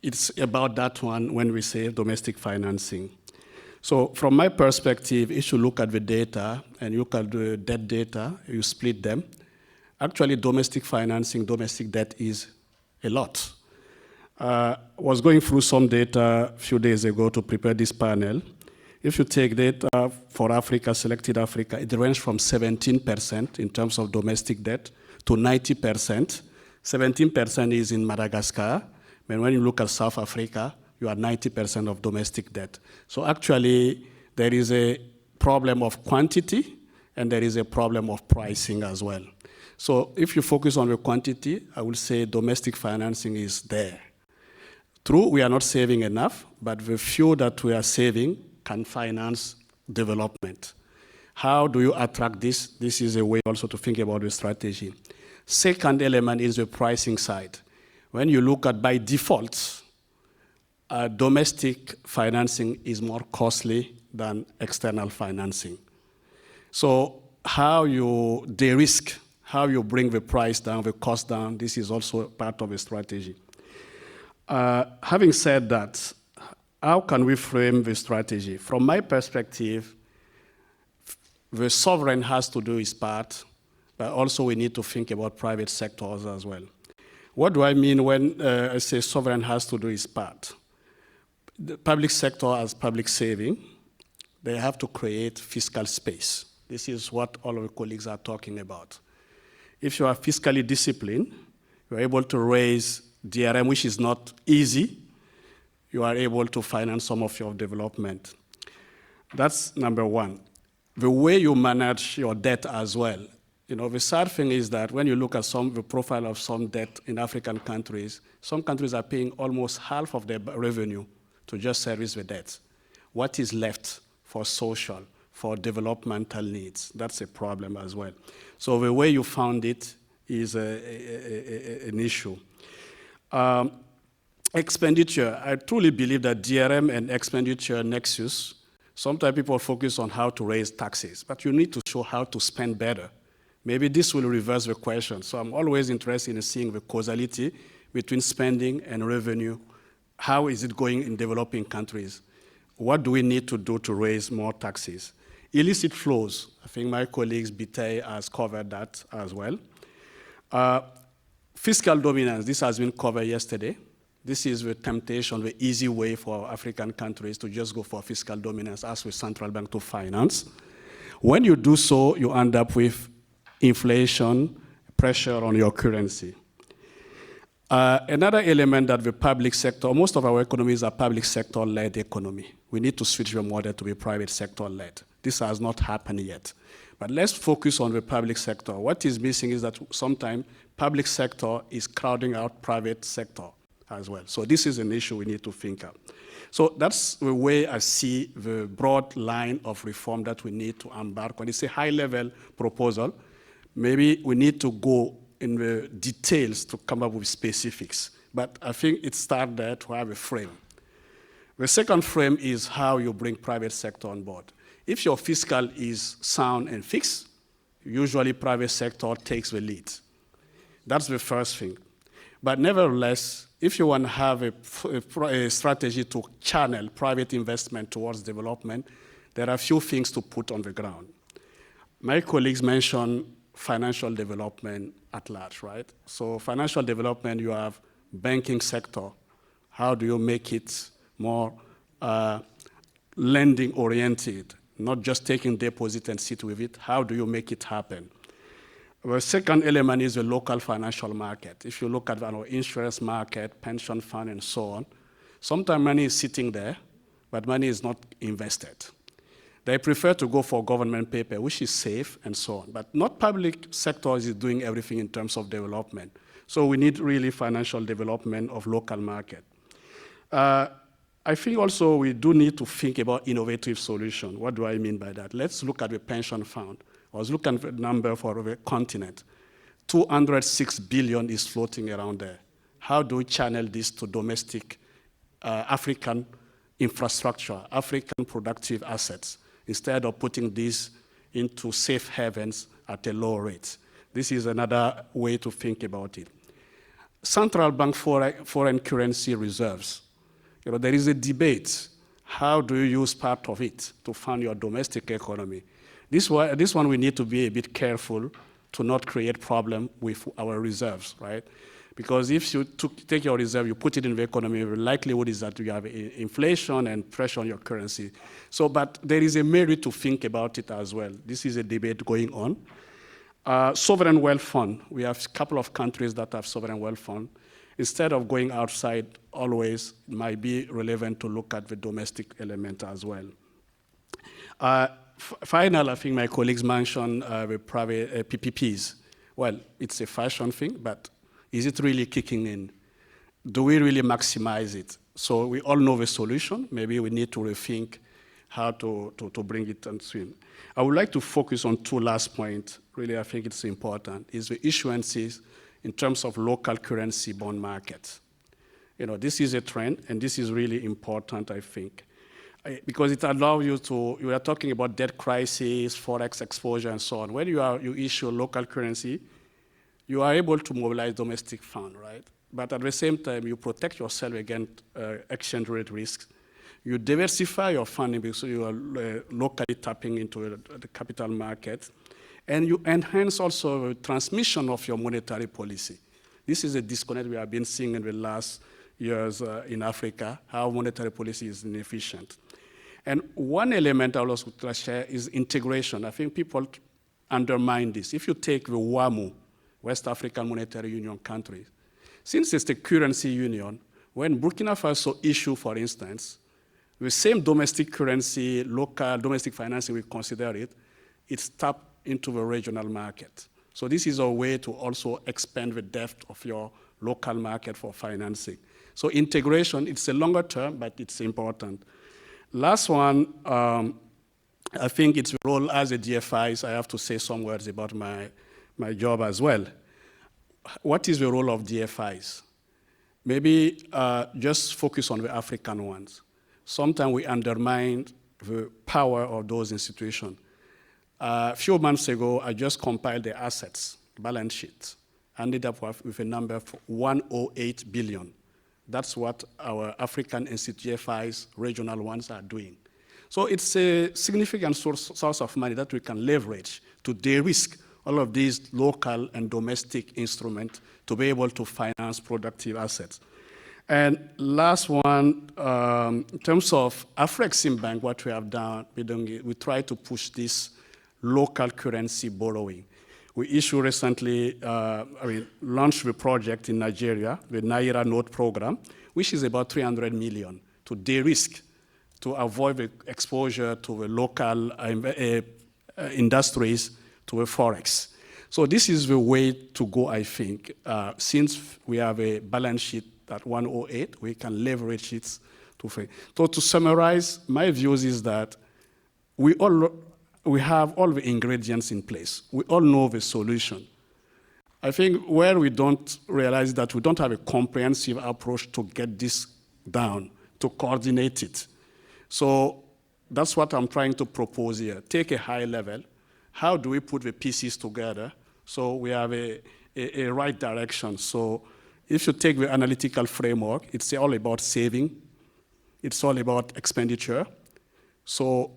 It's about that one when we say domestic financing. So from my perspective, if you look at the data and you look at the debt data, you split them, actually domestic financing, domestic debt is a lot. I was going through some data a few days ago to prepare this panel. If you take data for Africa, selected Africa, it ranged from 17% in terms of domestic debt to 90%. 17% is in Madagascar. And when you look at South Africa, you are 90% of domestic debt. So actually, there is a problem of quantity, and there is a problem of pricing as well. So if you focus on the quantity, I would say domestic financing is there. True, we are not saving enough, but the few that we are saving can finance development. How do you attract this? This is a way also to think about the strategy. Second element is the pricing side. When you look at by default, domestic financing is more costly than external financing. So how you de-risk, how you bring the price down, the cost down, this is also part of a strategy. Having said that, how can we frame the strategy? From my perspective, the sovereign has to do its part, but also we need to think about private sectors as well. What do I mean when I say sovereign has to do its part? The public sector has public saving. They have to create fiscal space. This is what all of the colleagues are talking about. If you are fiscally disciplined, you are able to raise DRM, which is not easy. You are able to finance some of your development. That's number one. The way you manage your debt as well. You know, the sad thing is that when you look at the profile of some debt in African countries, some countries are paying almost half of their revenue to just service the debt. What is left for social, for developmental needs? That's a problem as well. So the way you found it is an issue. Expenditure, I truly believe that DRM and expenditure nexus, sometimes people focus on how to raise taxes, but you need to show how to spend better. Maybe this will reverse the question. So I'm always interested in seeing the causality between spending and revenue. How is it going in developing countries? What do we need to do to raise more taxes? Illicit flows, I think my colleagues Biteye has covered that as well. Fiscal dominance, this has been covered yesterday. This is the temptation, the easy way for African countries to just go for fiscal dominance, ask the central bank to finance. When you do so, you end up with inflation, pressure on your currency. Another element that the public sector, most of our economies are public sector-led economy. We need to switch the model to be private sector-led. This has not happened yet. But let's focus on the public sector. What is missing is that sometimes public sector is crowding out private sector as well. So this is an issue we need to think of. So that's the way I see the broad line of reform that we need to embark on. It's a high-level proposal. Maybe we need to go in the details to come up with specifics. But I think it starts there to have a frame. The second frame is how you bring private sector on board. If your fiscal is sound and fixed, usually private sector takes the lead. That's the first thing. But nevertheless, if you want to have a strategy to channel private investment towards development, there are a few things to put on the ground. My colleagues mentioned financial development at large, right? So financial development, you have banking sector. How do you make it more lending-oriented, not just taking deposit and sit with it? How do you make it happen? The second element is the local financial market. If you look at our insurance market, pension fund, and so on, sometimes money is sitting there, but money is not invested. They prefer to go for government paper, which is safe and so on. But not public sector is doing everything in terms of development. So we need really financial development of local market. I think also we do need to think about innovative solutions. What do I mean by that? Let's look at the pension fund. I was looking at the number for the continent. 206 billion is floating around there. How do we channel this to domestic African infrastructure, African productive assets, instead of putting this into safe havens at a low rate? This is another way to think about it. Central bank foreign currency reserves. There is a debate. How do you use part of it to fund your domestic economy? This one we need to be a bit careful to not create problem with our reserves, right? Because if you take your reserve, you put it in the economy, the likelihood is that you have inflation and pressure on your currency. So, but there is a merit to think about it as well. This is a debate going on. Sovereign wealth fund. We have a couple of countries that have sovereign wealth fund. Instead of going outside always, it might be relevant to look at the domestic element as well. Final, I think my colleagues mentioned the private PPPs. Well, it's a fashion thing, but is it really kicking in? Do we really maximize it? So we all know the solution. Maybe we need to rethink how to bring it and swim. I would like to focus on two last points. Really, I think it's important, is the issuances in terms of local currency bond markets. This is a trend, and this is really important, I think, because it allows you to, you are talking about debt crisis, forex exposure, and so on. When you issue local currency, you are able to mobilize domestic fund, right? But at the same time, you protect yourself against exchange rate risks. You diversify your funding because you are locally tapping into the capital market. And you enhance also the transmission of your monetary policy. This is a disconnect we have been seeing in the last years in Africa, how monetary policy is inefficient. And one element I will also share is integration. I think people undermine this. If you take the WAMU, West African Monetary Union countries, since it's the currency union, when Burkina Faso issue, for instance, the same domestic currency, local domestic financing, we consider it, it's tapped into the regional market. So this is a way to also expand the depth of your local market for financing. So integration, it's a longer term, but it's important. Last one, I think its role as a DFIs, I have to say some words about my job as well. What is the role of DFIs? Maybe just focus on the African ones. Sometimes we undermine the power of those institutions. A few months ago, I just compiled the assets, balance sheet, ended up with a number of 108 billion. That's what our African GFIs, regional ones, are doing. So it's a significant source of money that we can leverage to de-risk all of these local and domestic instruments to be able to finance productive assets. And last one, in terms of Afreximbank, what we have done, we try to push this local currency borrowing. We issued recently, launched the project in Nigeria, the Naira Note program, which is about 300 million to de-risk, to avoid the exposure to the local industries, to the forex. So this is the way to go, I think. Since we have a balance sheet at 108, we can leverage it to fail. So to summarize, my views is that we have all the ingredients in place. We all know the solution. I think where we don't realize that we don't have a comprehensive approach to get this down, to coordinate it. So that's what I'm trying to propose here. Take a high level. How do we put the pieces together so we have a right direction? So if you take the analytical framework, it's all about saving. It's all about expenditure. So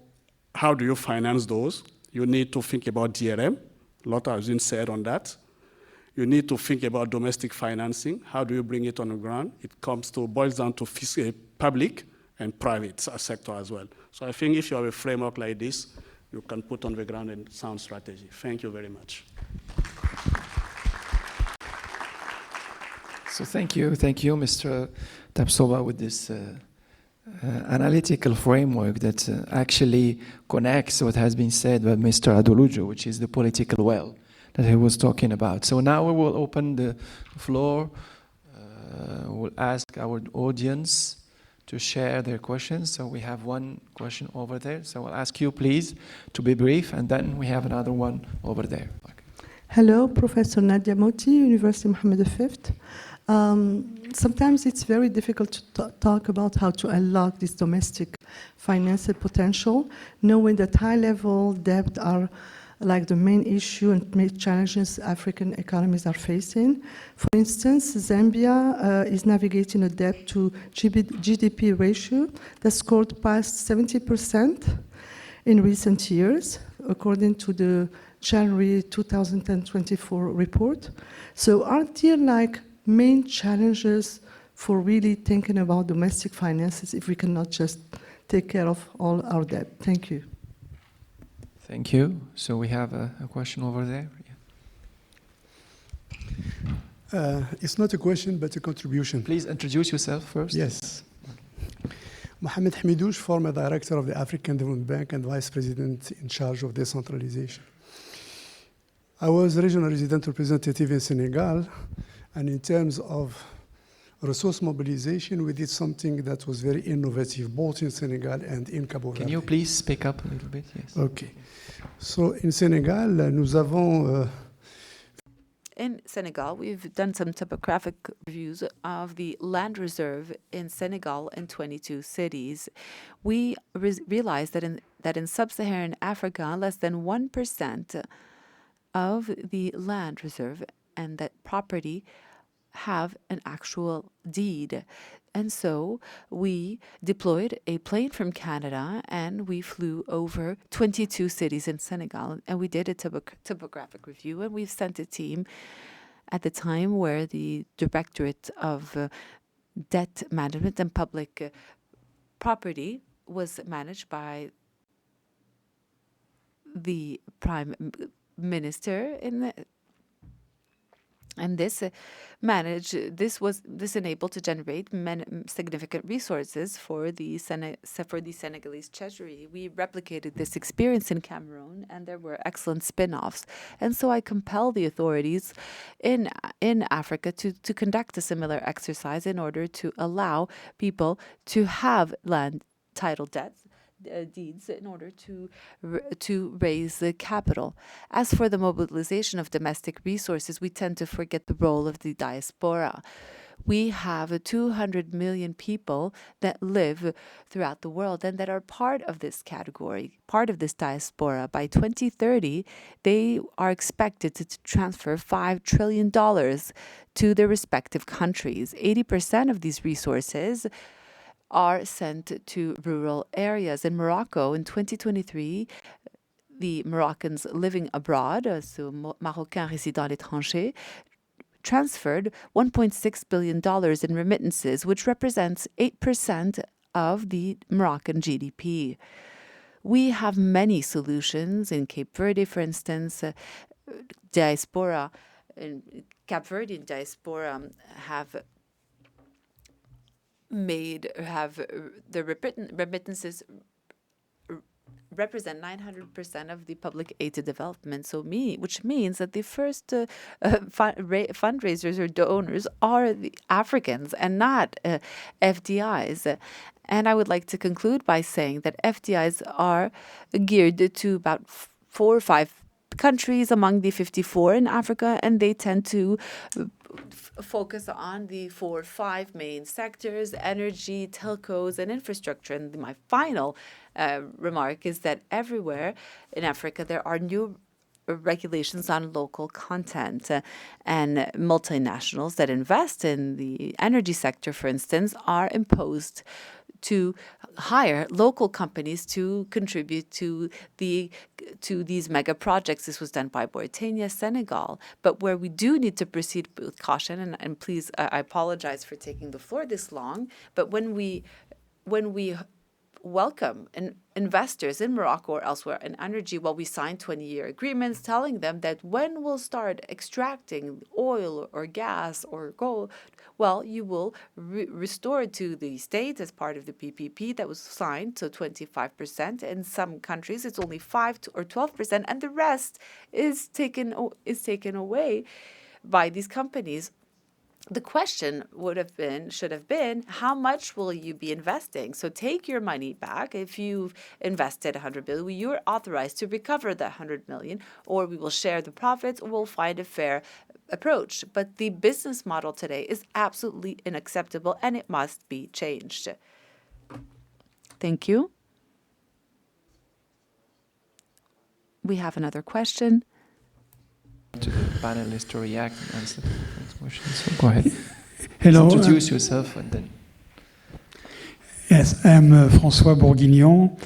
how do you finance those? You need to think about DRM. A lot has been said on that. You need to think about domestic financing. How do you bring it on the ground? It boils down to public and private sector as well. So I think if you have a framework like this, you can put on the ground a sound strategy. Thank you very much. So thank you, Mr. Tapsoba, with this analytical framework that actually connects what has been said by Mr. Aduloju, which is the political will. that he was talking about. So now we will open the floor. We'll ask our audience to share their questions. So we have one question over there. So I'll ask you, please, to be brief, and then we have another one over there. Hello, Professor Nadia Moti, University Mohammed V. Sometimes it's very difficult to talk about how to unlock this domestic financial potential, knowing that high-level debt are like the main issue and main challenges African economies are facing. For instance, Zambia is navigating a debt to GDP ratio that scored past 70% in recent years, according to the January 2024 report. So aren't there like main challenges for really thinking about domestic finances if we cannot just take care of all our debt? Thank you. Thank you. So we have a question over there. It's not a question, but a contribution. Please introduce yourself first. Yes. Mohammed Hamidouche, former director of the African Development Bank and vice president in charge of decentralization. I was regional resident representative in Senegal, and in terms of resource mobilization, we did something that was very innovative, both in Senegal and in Cabo Verde. Can you please speak up a little bit? Yes. Okay. So in Senegal, nous avons... In Senegal, we've done some topographic reviews of the land reserve in Senegal in 22 cities. We realized that in sub-Saharan Africa, less than 1% of the land reserve and that property have an actual deed. And so we deployed a plane from Canada and we flew over 22 cities in Senegal, and we did a topographic review, and we've sent a team at the time where the Directorate of Debt Management and Public Property was managed by the Prime Minister and this enabled to generate significant resources for the Senegalese treasury. We replicated this experience in Cameroon, and there were excellent spin-offs. And so I compel the authorities in Africa to conduct a similar exercise in order to allow people to have land title deeds in order to raise the capital. As for the mobilization of domestic resources, we tend to forget the role of the diaspora. We have 200 million people that live throughout the world and that are part of this category, part of this diaspora. By 2030, they are expected to transfer $5 trillion to their respective countries. 80% of these resources are sent to rural areas. In Morocco, in 2023, the Moroccans living abroad, so Marocains résidant à l'étranger, transferred $1.6 billion in remittances, which represents 8% of the Moroccan GDP. We have many solutions in Cape Verde, for instance. Diaspora, in Cape Verdean diaspora have the remittances represent 900% of the public aid to development. Which means that the first fundraisers or donors are the Africans and not FDIs. And I would like to conclude by saying that FDIs are geared to about 4 or 5 countries among the 54 in Africa, and they tend to focus on the 4 or 5 main sectors: energy, telcos, and infrastructure. And my final remark is that everywhere in Africa there are new regulations on local content, and multinationals that invest in the energy sector, for instance, are imposed to hire local companies to contribute to these mega projects. This was done by Mauritania, Senegal. But where we do need to proceed with caution, and please, I apologize for taking the floor this long, but when we welcome investors in Morocco or elsewhere in energy. Well, we signed 20-year agreements telling them that when we'll start extracting oil or gas or gold, well, you will restore it to the state as part of the PPP that was signed, so 25%. In some countries, it's only 5 or 12%, and the rest is taken away by these companies. The question should have been, how much will you be investing? So take your money back. If you've invested 100 billion, you're authorized to recover that 100 million, or we will share the profits, or we'll find a fair approach. But the business model today is absolutely unacceptable, and it must be changed. Thank you. We have another question. To the panelists to react and answer the questions. So go ahead. Hello. Just introduce yourself and then. Yes, I'm François Bourguignon.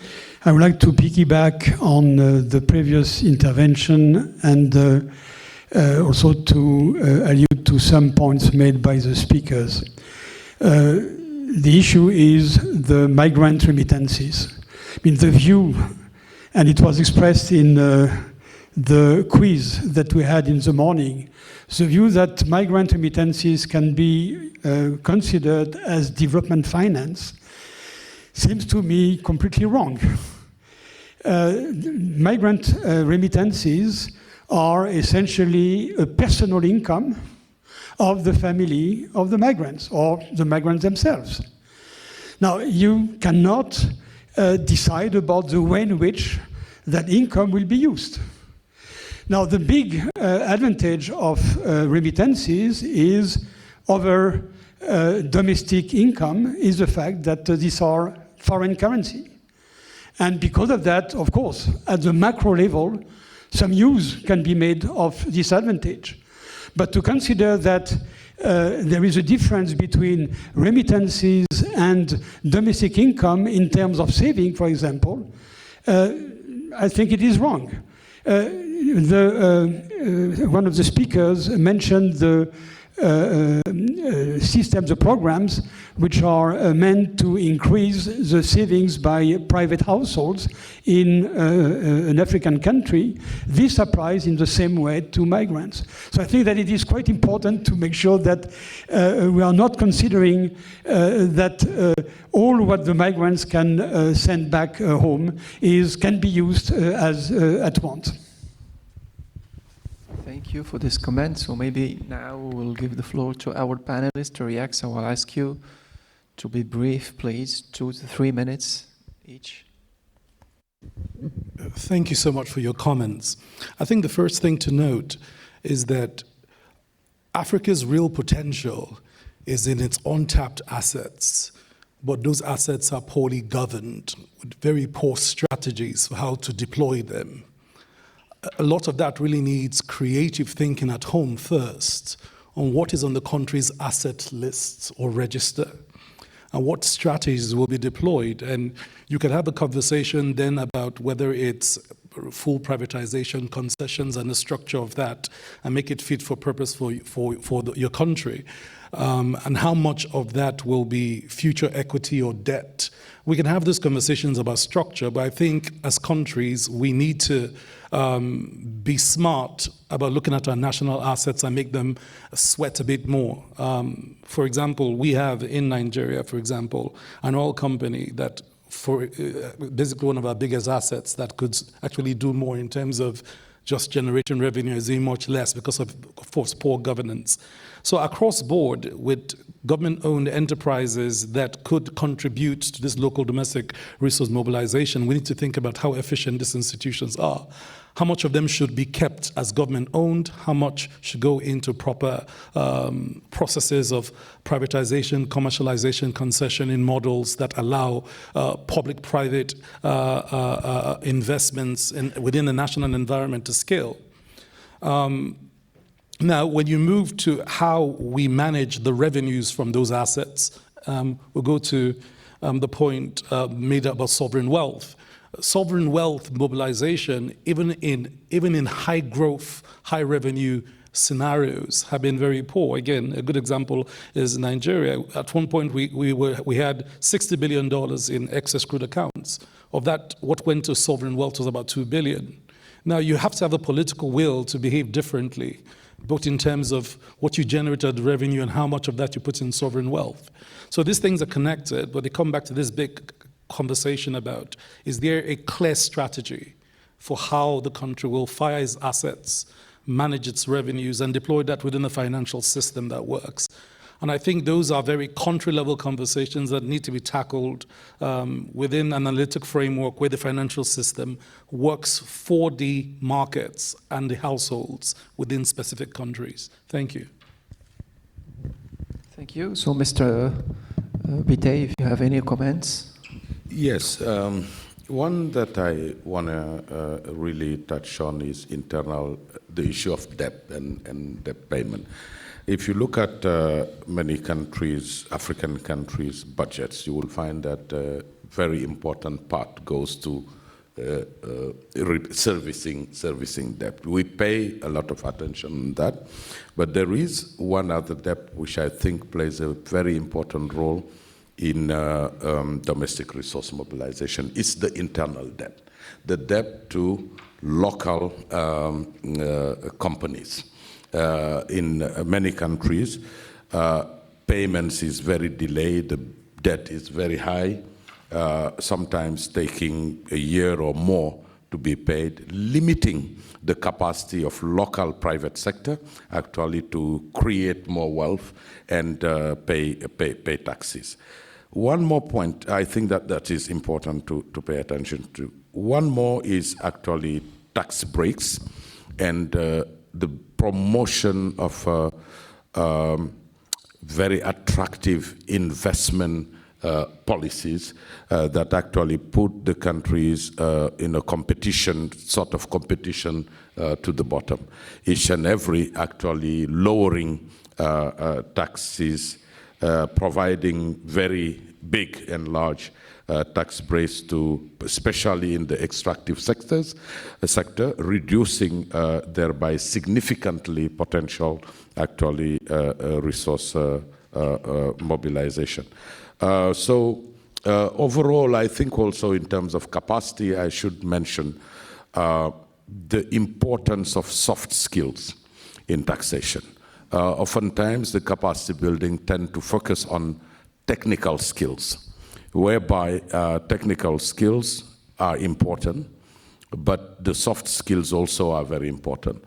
I would like to piggyback on the previous intervention and also to allude to some points made by the speakers. The issue is the migrant remittances. I mean, the view, and it was expressed in the quiz that we had in the morning, the view that migrant remittances can be considered as development finance seems to me completely wrong. Migrant remittances are essentially a personal income of the family of the migrants or the migrants themselves. Now, you cannot decide about the way in which that income will be used. Now, the big advantage of remittances is over domestic income is the fact that these are foreign currency. And because of that, of course, at the macro level, some use can be made of this advantage. But to consider that there is a difference between remittances and domestic income in terms of saving, for example, I think it is wrong. One of the speakers mentioned the systems, the programs, which are meant to increase the savings by private households in an African country. This applies in the same way to migrants. So I think that it is quite important to make sure that we are not considering that all what the migrants can send back home can be used as at once. Thank you for this comment. So maybe now we'll give the floor to our panelists to react. So I'll ask you to be brief, please, 2 to 3 minutes each. Thank you so much for your comments. I think the first thing to note is that Africa's real potential is in its untapped assets, but those assets are poorly governed with very poor strategies for how to deploy them. A lot of that really needs creative thinking at home first on what is on the country's asset lists or register and what strategies will be deployed. And you can have a conversation then about whether it's full privatization, concessions, and the structure of that, and make it fit for purpose for your country. And how much of that will be future equity or debt. We can have these conversations about structure, but I think as countries, we need to be smart about looking at our national assets and make them sweat a bit more. For example, we have in Nigeria, for example, an oil company that for basically one of our biggest assets that could actually do more in terms of just generating revenue is doing much less because of course, poor governance. So across board, with government-owned enterprises that could contribute to this local domestic resource mobilization, we need to think about how efficient these institutions are. How much of them should be kept as government-owned? How much should go into proper processes of privatization, commercialization, concession in models that allow public-private investments within the national environment to scale? Now, when you move to how we manage the revenues from those assets, we'll go to the point made about sovereign wealth. Sovereign wealth mobilization, even in high growth, high revenue scenarios have been very poor. Again, a good example is Nigeria. At one point, we had $60 billion in excess crude accounts. Of that, what went to sovereign wealth was about $2 billion. Now, you have to have the political will to behave differently, both in terms of what you generated revenue and how much of that you put in sovereign wealth. So these things are connected, but they come back to this big conversation about, is there a clear strategy for how the country will fire its assets, manage its revenues, and deploy that within a financial system that works? And I think those are very country-level conversations that need to be tackled within an analytic framework where the financial system works for the markets and the households within specific countries. Thank you. Thank you. So, Mr. Biteye, if you have any comments? Yes. One that I want to really touch on is the issue of debt and debt payment. If you look at many countries, African countries' budgets, you will find that a very important part goes to servicing debt. We pay a lot of attention on that, but there is one other debt which I think plays a very important role in domestic resource mobilization. It's the internal debt, the debt to local companies. In many countries, payments is very delayed, the debt is very high, sometimes taking a year or more to be paid, limiting the capacity of local private sector actually to create more wealth and pay taxes. One more point, I think that is important to pay attention to. One more is actually tax breaks and the promotion of very attractive investment policies that actually put the countries in a competition, sort of competition to the bottom. Each and every actually lowering taxes, providing very big and large tax breaks to, especially in the extractive sector, reducing thereby significantly potential actually resource mobilization. So overall, I think also in terms of capacity, I should mention the importance of soft skills in taxation. Oftentimes, the capacity building tend to focus on technical skills, whereby technical skills are important, but the soft skills also are very important.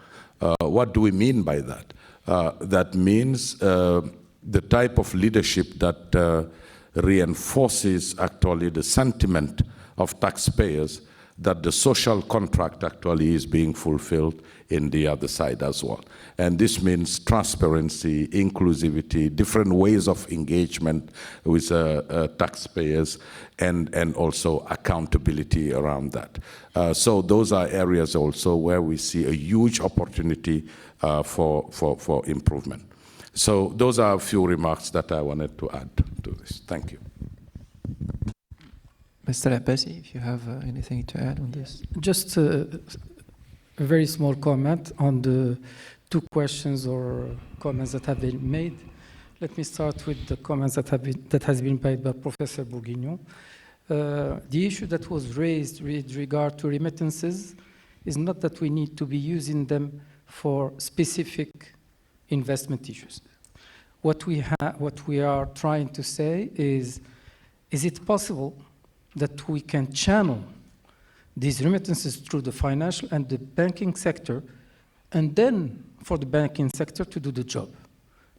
What do we mean by that? That means the type of leadership that reinforces actually the sentiment of taxpayers that the social contract actually is being fulfilled in the other side as well. And this means transparency, inclusivity, different ways of engagement with taxpayers, and also accountability around that. So those are areas also where we see a huge opportunity for improvement. So those are a few remarks that I wanted to add to this. Thank you. Mr. Abbassi, if you have anything to add on this. Just a very small comment on the two questions or comments that have been made. Let me start with the comments that has been made by Professor Bourguignon. The issue that was raised with regard to remittances is not that we need to be using them for specific investment issues. What we are trying to say is it possible that we can channel these remittances through the financial and the banking sector, and then for the banking sector to do the job?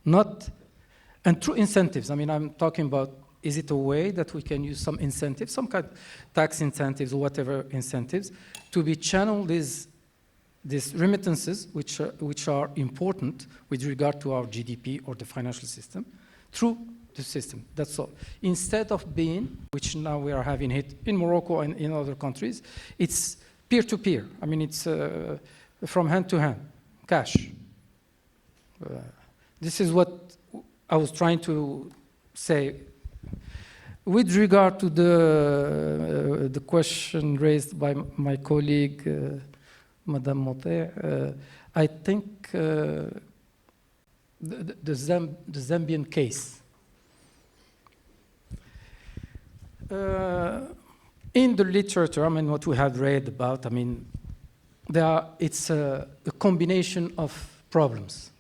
And through incentives. I mean, I'm talking about, is it a way that we can use some incentives, some kind of tax incentives or whatever incentives, to be channeled these remittances, which are important with regard to our GDP or the financial system, through the system. That's all. Instead of being, which now we are having it in Morocco and in other countries, it's peer-to-peer. I mean, it's from hand to hand, cash. This is what I was trying to say. With regard to the question raised by my colleague Madame Mote. I think the Zambian case. In the literature, I mean, what we have read about, I mean, it's a combination of problems.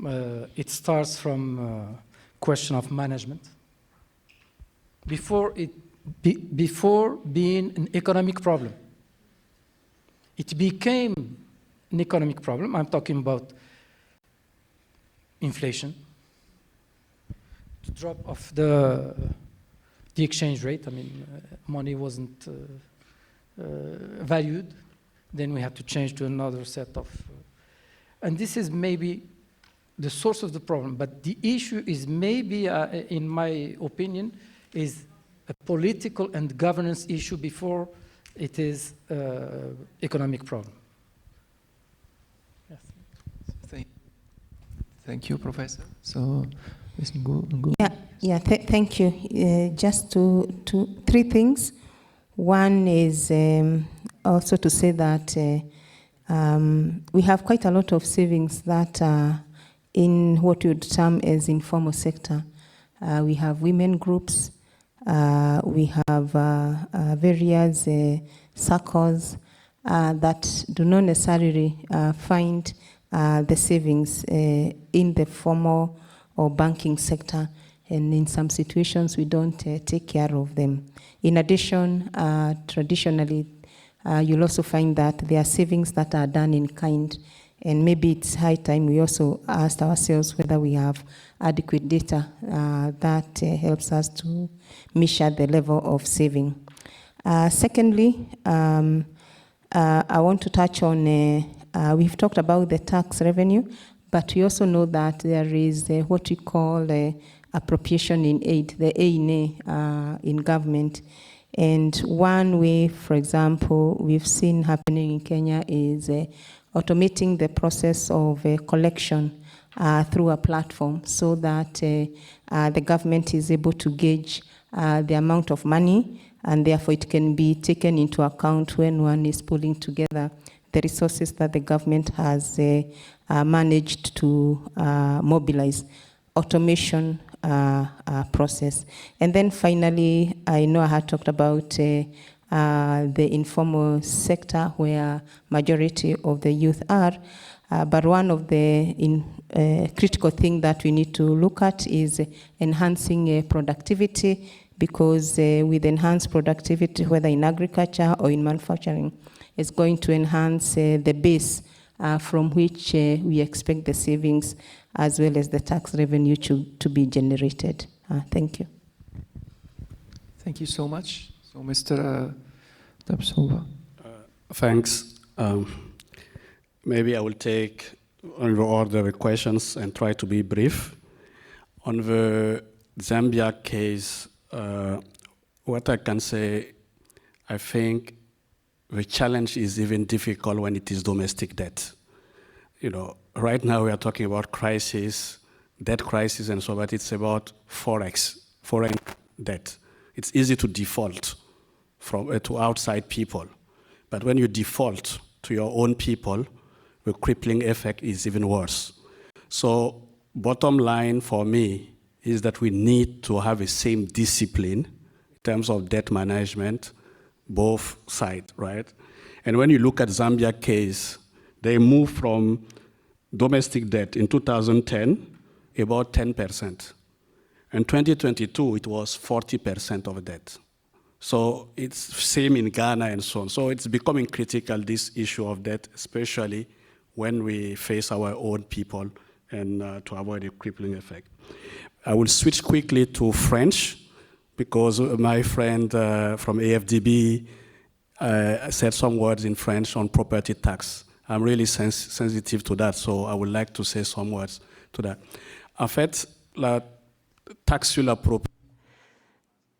It starts from question of management. Before being an economic problem, it became an economic problem. I'm talking about inflation, the drop of the exchange rate. I mean, money wasn't valued. Then we had to change to another set of, and this is maybe the source of the problem. But the issue is maybe, in my opinion, is a political and governance issue before it is economic problem. Yes. Thank you, Professor. So, Ms. Ngugi. Thank you. Just three things. One is also to say that we have quite a lot of savings that are in what you would term as informal sector. We have women groups, we have various circles that do not necessarily find the savings in the formal or banking sector, and in some situations we don't take care of them. In addition, traditionally, you'll also find that there are savings that are done in kind, and maybe it's high time we also asked ourselves whether we have adequate data that helps us to measure the level of saving. Secondly, I want to touch on, we've talked about the tax revenue, but we also know that there is what we call appropriation in aid, the A&A in government. And one way, for example, we've seen happening in Kenya is automating the process of collection through a platform, so that the government is able to gauge the amount of money, and therefore it can be taken into account when one is pulling together the resources that the government has managed to mobilize. Automation process. And then finally, I know I had talked about the informal sector where majority of the youth are, but one of the critical things that we need to look at is enhancing productivity, because with enhanced productivity, whether in agriculture or in manufacturing, it's going to enhance the base from which we expect the savings as well as the tax revenue to be generated. Thank you. Thank you so much. So, Mr. Tapsoba. Thanks. Maybe I will take on the order of questions and try to be brief. On the Zambia case, what I can say, I think the challenge is even difficult when it is domestic debt. You know, right now we are talking about crisis, debt crisis and so, but it's about foreign debt. It's easy to default to outside people. But when you default to your own people, the crippling effect is even worse. So bottom line for me is that we need to have the same discipline in terms of debt management, both sides, right? And when you look at Zambia case, they moved from domestic debt in 2010, about 10%. In 2022, it was 40% of debt. So it's same in Ghana and so on. So it's becoming critical, this issue of debt, especially when we face our own people and to avoid a crippling effect. I will switch quickly to French, because my friend from AFDB said some words in French on property tax. I'm really sensitive to that, so I would like to say some words to that. En fait, la taxe sur la propriété.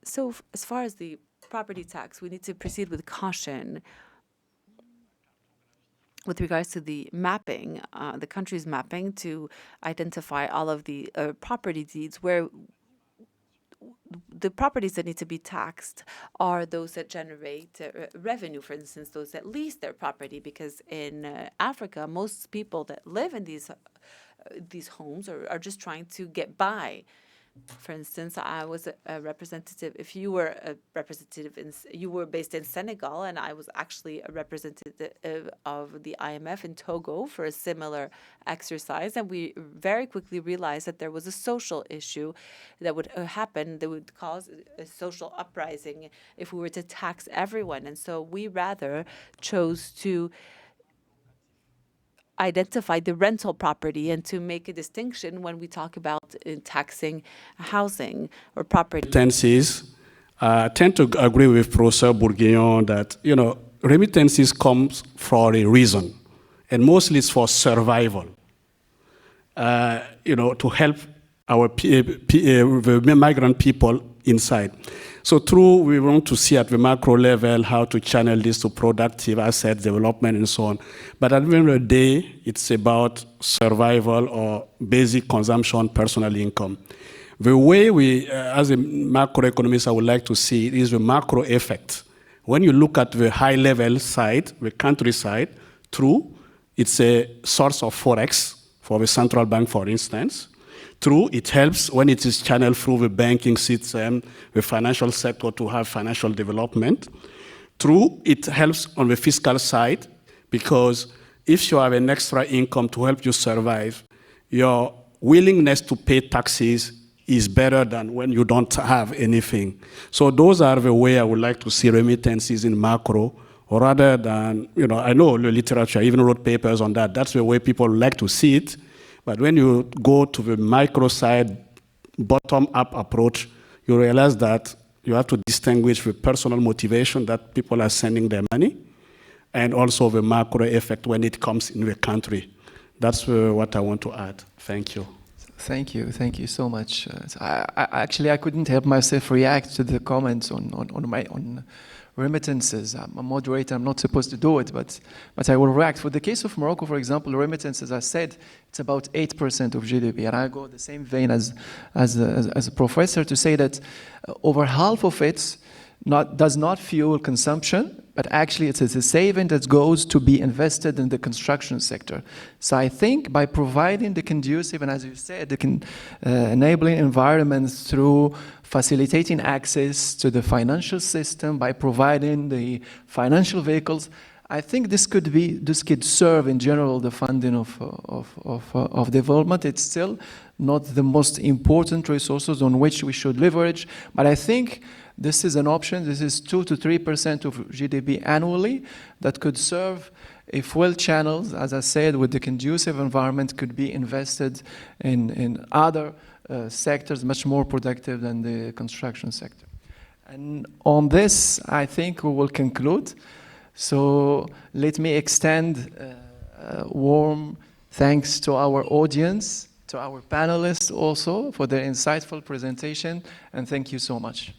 So as far as the property tax, we need to proceed with caution with regards to the mapping, the country's mapping, to identify all of the property deeds where the properties that need to be taxed are those that generate revenue, for instance, those that lease their property, because in Africa, most people that live in these homes are just trying to get by. For instance, I was a representative. If you were a representative, you were based in Senegal, and I was actually a representative of the IMF in Togo for a similar exercise. And we very quickly realized that there was a social issue that would happen, that would cause a social uprising if we were to tax everyone. And so we rather chose to identify the rental property and to make a distinction when we talk about taxing housing or property. Remittances, I tend to agree with Professor Bourguignon that, remittances comes for a reason, and mostly it's for survival, to help our the migrant people inside. So true, we want to see at the macro level how to channel this to productive asset development and so on. But at the end of the day, it's about survival or basic consumption, personal income. The way we, as a macroeconomist, I would like to see it is the macro effect. When you look at the high level side, the countryside, true, it's a source of forex for the central bank, for instance. True, it helps when it is channeled through the banking system, the financial sector to have financial development. True, it helps on the fiscal side because if you have an extra income to help you survive, your willingness to pay taxes is better than when you don't have anything. So those are the way I would like to see remittances in macro, or rather than, I know the literature, I even wrote papers on that. That's the way people like to see it. But when you go to the micro side, bottom-up approach, you realize that you have to distinguish the personal motivation that people are sending their money and also the macro effect when it comes in the country. That's what I want to add. Thank you. Thank you so much. I couldn't help myself react to the comments on remittances. I'm a moderator, I'm not supposed to do it, but I will react. For the case of Morocco, for example, remittances, as I said, it's about 8% of GDP, and I go the same vein as a professor to say that over half of it does not fuel consumption, but actually it's a saving that goes to be invested in the construction sector. So I think by providing the conducive, and as you said, the enabling environments through facilitating access to the financial system, by providing the financial vehicles, I think this could serve in general the funding of development. It's still not the most important resources on which we should leverage, but I think this is an option. This is 2 to 3% of GDP annually that could serve if well channeled, as I said, with the conducive environment, could be invested in other sectors much more productive than the construction sector. And on this, I think we will conclude. So let me extend warm thanks to our audience, to our panelists also for their insightful presentation, and thank you so much.